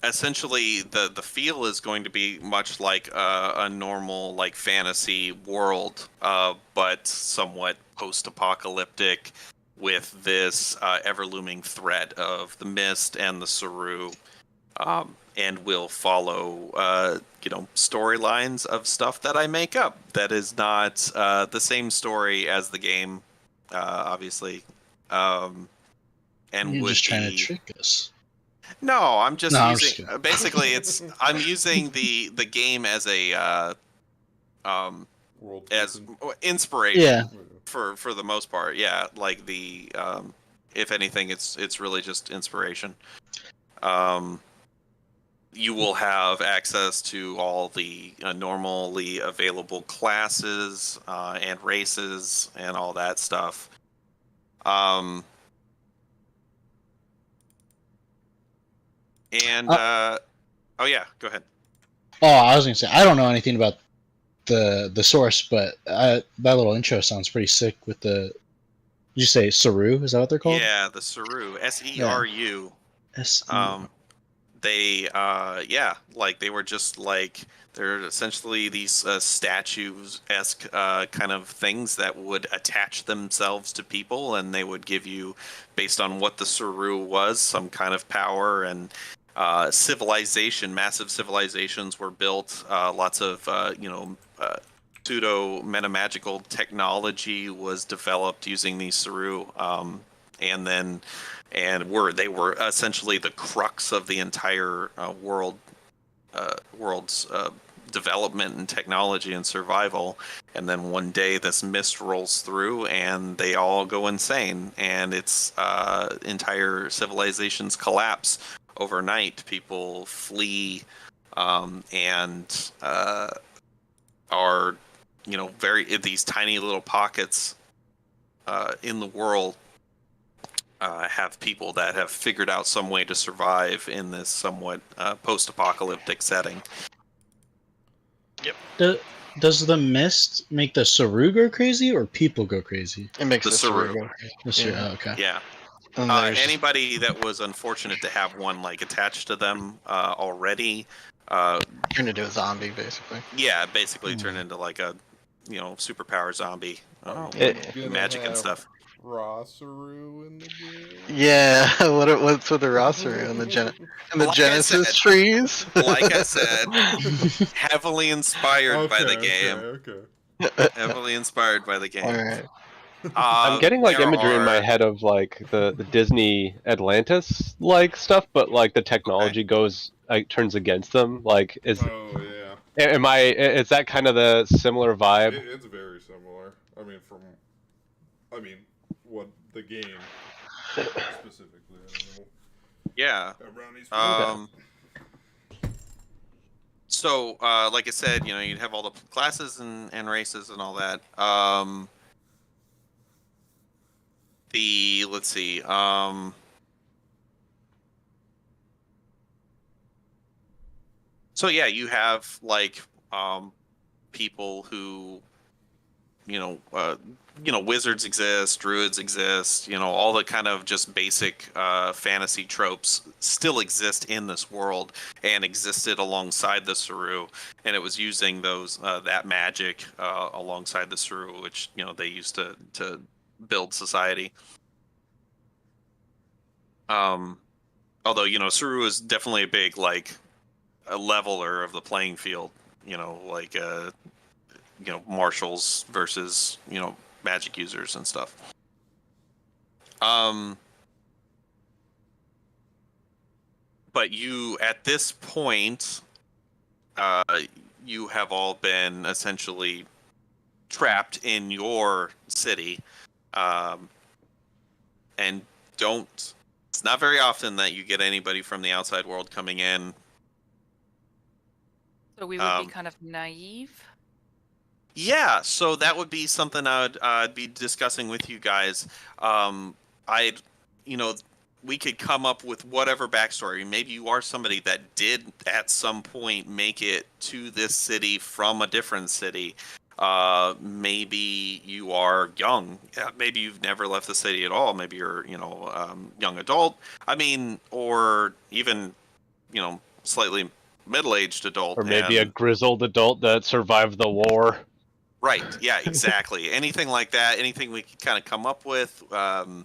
Essentially, the feel is going to be much like a normal like fantasy world, but somewhat post-apocalyptic, with this ever-looming threat of the mist and the Saru, and will follow storylines of stuff that I make up. That is not the same story as the game, obviously, and You're would just trying to be. trick us. No, I'm just No, I'm just using. kidding. Basically, I'm using the game as a World as building. inspiration Yeah. for the most part. Yeah, like the if anything, it's really just inspiration. You will have access to all the normally available classes and races and all that stuff. And oh yeah, go ahead. Oh, I was gonna say I don't know anything about the source, but that little intro sounds pretty sick. With the, did you say Saru? Is that what they're called? Yeah, the Saru, Seru. They like they were just like they're essentially these statues-esque kind of things that would attach themselves to people, and they would give you, based on what the Saru was, some kind of power. And civilization, massive civilizations were built. Lots of pseudo metamagical technology was developed using these Saru, and they were essentially the crux of the entire world's development and technology and survival. And then one day this mist rolls through and they all go insane, and it's entire civilizations collapse overnight. People flee and are very these tiny little pockets in the world have people that have figured out some way to survive in this somewhat post-apocalyptic setting. Does the mist make the Saru go crazy, or people go crazy? It makes The the Saru. Saru. The Saru, Yeah. oh, okay. Yeah. And there's Anybody that was unfortunate to have one like attached to them already, turned into a zombie, basically. yeah, basically turn into like a superpower zombie, Gonna magic and have stuff. Rosaru in the game. Yeah, what's with the Rosaru and the Like I Genesis said- trees? Like I said, heavily inspired by the game. Okay. Heavily inspired by the game. All right. I'm getting like There imagery in my are- head of like the Disney Atlantis like stuff, but like the technology goes turns against them. Like is Oh yeah. is that kind of the similar vibe? It's very similar. I mean, what the game specifically. I don't know. Yeah. Around these So, like I said, you'd have all the classes and races and all that. Let's see. So yeah, you have like people who, wizards exist, druids exist, all the kind of just basic fantasy tropes still exist in this world and existed alongside the Saru, and it was using those that magic alongside the Saru, which they used to build society. Although Saru is definitely a big like a leveler of the playing field, like marshals versus magic users and stuff. But you at this point you have all been essentially trapped in your city, and it's not very often that you get anybody from the outside world coming in. So we would be kind of naive. Yeah, so that would be something I'd be discussing with you guys. We could come up with whatever backstory. Maybe you are somebody that did at some point make it to this city from a different city. Maybe you are young. Maybe you've never left the city at all. Maybe you're, young adult. I mean, or even, slightly middle-aged adult. Or maybe a and grizzled adult that survived the war. Right. Yeah, exactly. Anything like that, anything we could kind of come up with, I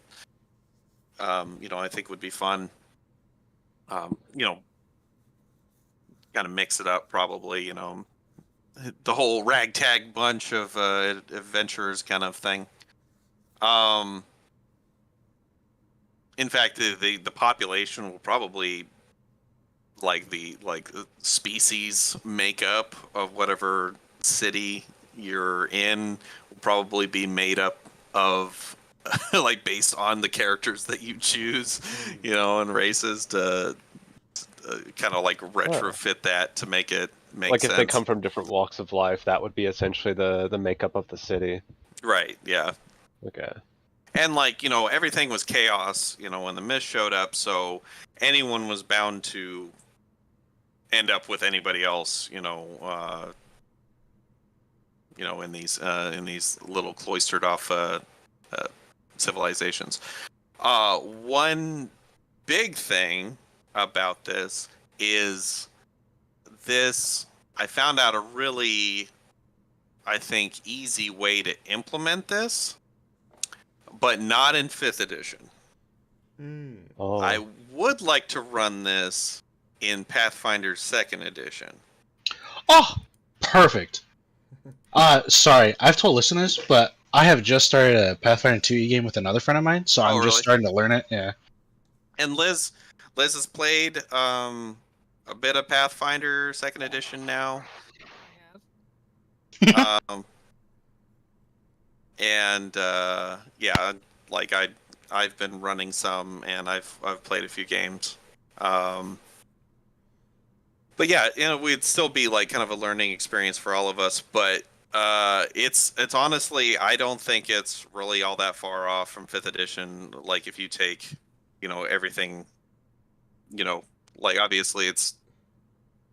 think would be fun. Kind of mix it up probably, the whole ragtag bunch of adventurers kind of thing. In fact, the population will probably the species makeup of whatever city you're in will probably be made up of based on the characters that you choose, and races to kind of retrofit that to make it make Like sense. if they come from different walks of life, that would be essentially the makeup of the city. Right, yeah. Okay. And everything was chaos, when the mist showed up, so anyone was bound to end up with anybody else, in these little cloistered off civilizations. One big thing about this is I found out a really, I think, easy way to implement this, but not in 5th edition. Oh. I would like to run this in Pathfinder 2nd edition. Oh, perfect. Sorry, I've told listeners, but I have just started a Pathfinder 2e game with another friend of mine, so I'm just starting to learn it. Yeah. And Liz has played a bit of Pathfinder 2nd edition now. I've been running some, and I've played a few games. But yeah, we'd still be kind of a learning experience for all of us. But it's honestly, I don't think it's really all that far off from 5th edition. If you take, everything, obviously it's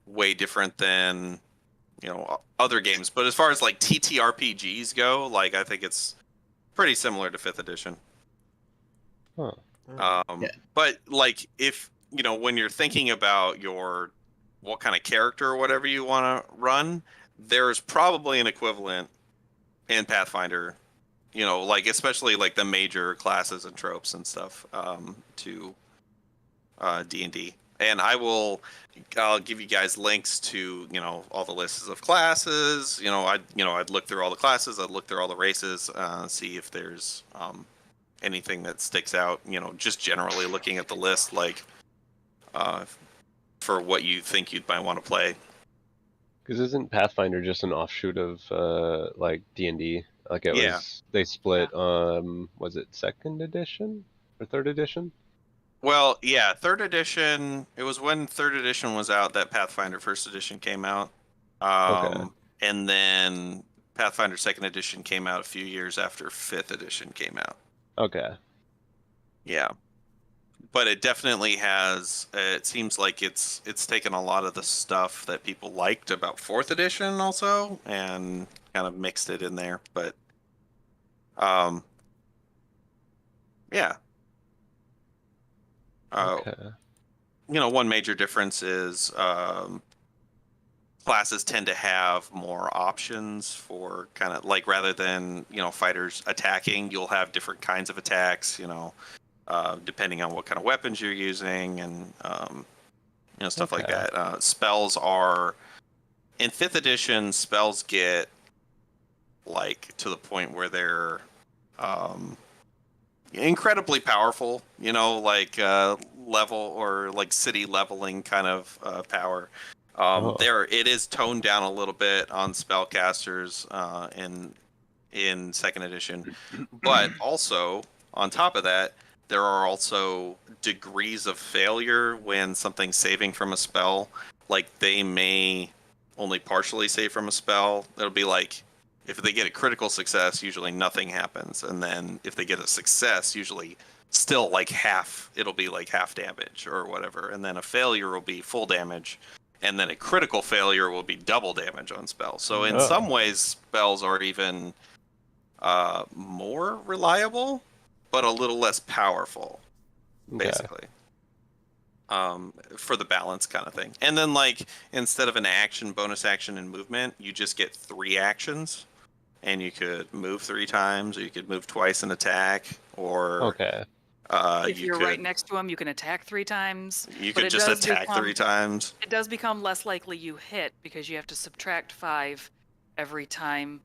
way different than other games. But as far as TTRPGs go, I think it's pretty similar to 5th edition. Huh. But if when you're thinking about what kind of character or whatever you want to run, there's probably an equivalent in Pathfinder, especially the major classes and tropes and stuff to D&D. And I'll give you guys links to all the lists of classes. I'd look through all the classes, I'd look through all the races, see if there's anything that sticks out. Just generally looking at the list, for what you think you might want to play. Because isn't Pathfinder just an offshoot of D&D? They split. Was it 2nd edition or 3rd edition? Well, yeah, 3rd edition. It was when 3rd edition was out that Pathfinder 1st edition came out. Okay. And then Pathfinder 2nd edition came out a few years after 5th edition came out. Okay. Yeah. But it definitely has. It seems like it's taken a lot of the stuff that people liked about 4th edition also, and kind of mixed it in there. But, yeah. Okay. One major difference is classes tend to have more options for kind of rather than fighters attacking, you'll have different kinds of attacks. Depending on what kind of weapons you're using and stuff like that. Spells are in 5th edition. Spells get to the point where they're incredibly powerful. Level or city leveling kind of power. It is toned down a little bit on spellcasters in 2nd edition, but also on top of that, there are also degrees of failure when something's saving from a spell. They may only partially save from a spell. It'll be if they get a critical success, usually nothing happens. And then if they get a success, usually still half, it'll be half damage or whatever. And then a failure will be full damage. and then a critical failure will be double damage on spells. So in Oh. some ways, spells are even more reliable, but a little less powerful, Okay. basically. For the balance kind of thing. And then, like, instead of an action, bonus action, and movement, you just get 3 actions. And you could move 3 times, or you could move twice and attack, or Okay. If you you're could right next to him, you can attack 3 times. you but could it just does attack become- 3 times. It does become less likely you hit because you have to subtract 5 every time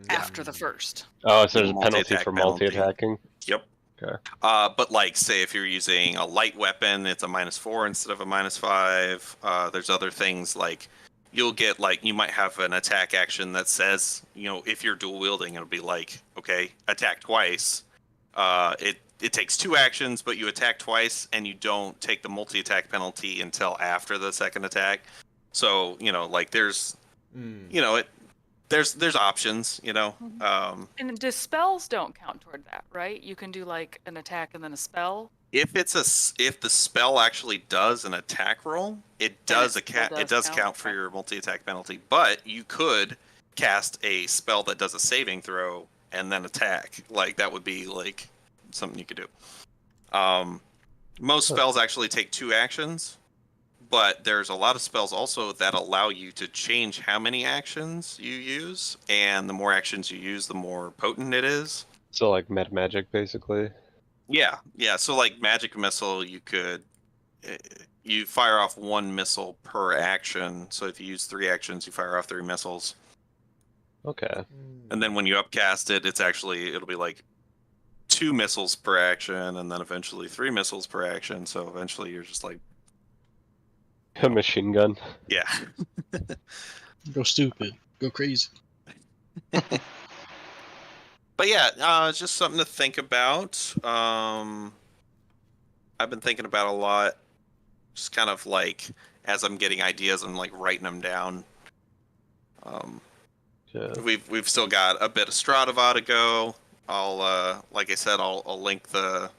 after the first. Oh, so there's a penalty Multi-attack for penalty. multi-attacking. Yep. Okay. But like, say if you're using a light weapon, it's a -4 instead of a -5. There's other things like you'll get, like, you might have an attack action that says, if you're dual wielding, it'll be like, okay, attack twice. It takes 2 actions, but you attack twice, and you don't take the multi-attack penalty until after the second attack. So like there's there's options. And the spells don't count toward that, right? You can do like an attack and then a spell. If the spell actually does an attack roll, it Then does it still it does does count, count for okay. your multi-attack penalty. But you could cast a spell that does a saving throw and then attack. Like, that would be like something you could do. Most spells actually take 2 actions, but there's a lot of spells also that allow you to change how many actions you use, and the more actions you use, the more potent it is. So like meta magic, basically. Yeah. So like magic missile, you fire off 1 missile per action. So if you use 3 actions, you fire off 3 missiles. Okay. And then when you upcast it, it'll be like 2 missiles per action, and then eventually 3 missiles per action. So eventually you're just like, A machine gun. yeah. Go stupid. Go crazy. But yeah, it's just something to think about. I've been thinking about a lot. Just kind of like, as I'm getting ideas, I'm like writing them down. Yeah. We've still got a bit of Stradiva to go. Like I said, I'll link the.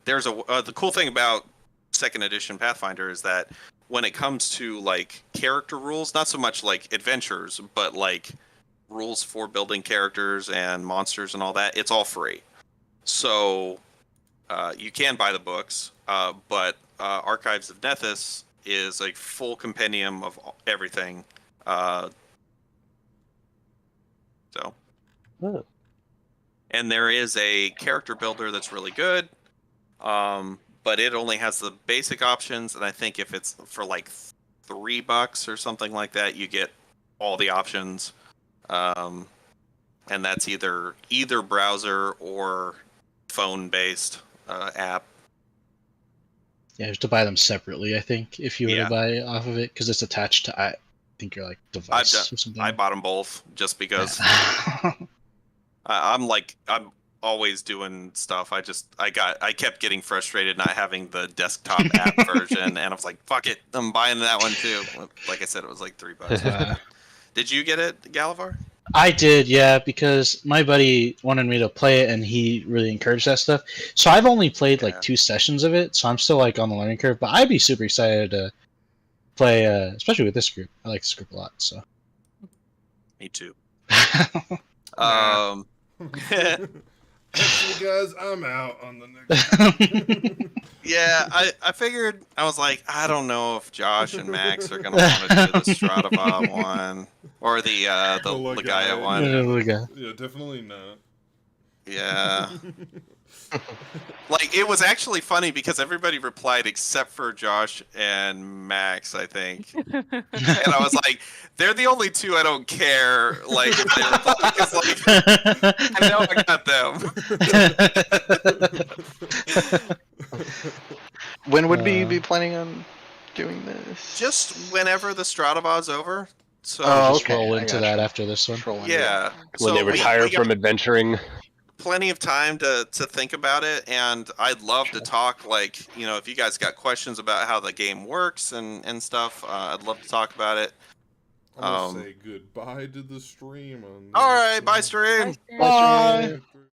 There's the cool thing about 2nd edition Pathfinder is that when it comes to like character rules, not so much like adventures, but like rules for building characters and monsters and all that, it's all free. So you can buy the books, but Archives of Nethys is a full compendium of everything. Oh. And there is a character builder that's really good, but it only has the basic options, and I think if it's for like $3 or something like that, you get all the options. And that's either browser or phone-based app. Yeah, you have to buy them separately, I think, if you were Yeah. to buy off of it, because it's attached to, I think, your like device or something. I bought them both just because I'm always doing stuff. I kept getting frustrated not having the desktop app version, and I was like, fuck it, I'm buying that one too. Like I said, it was like $3. Did you get it, Galavar? I did, yeah, because my buddy wanted me to play it, and he really encouraged that stuff. So I've only played like Yeah. 2 sessions of it, so I'm still like on the learning curve. But I'd be super excited to play, especially with this group. I like this group a lot. So. Me too. Nah. Um, Actually, guys, I'm out on the next. yeah, I figured, I was like, I don't know if Josh and Max are gonna want to do the Stradiva one or the Legaia one. Yeah, definitely not. Yeah. Like, it was actually funny because everybody replied except for Josh and Max, I think. And I was like, they're the only 2 I don't care. Like, if they reply, because, like, I know I got them. When would we be planning on doing this? Just whenever the Stradiva's over. So, Oh, Just okay, roll I into gotcha. that after this one. Control yeah. When So they we retire got from adventuring. plenty of time to think about it, and I'd love to talk, like, if you guys got questions about how the game works and stuff, I'd love to talk about it. I'm gonna say goodbye to the stream. On All right, bye, stream. Bye. Bye. Bye.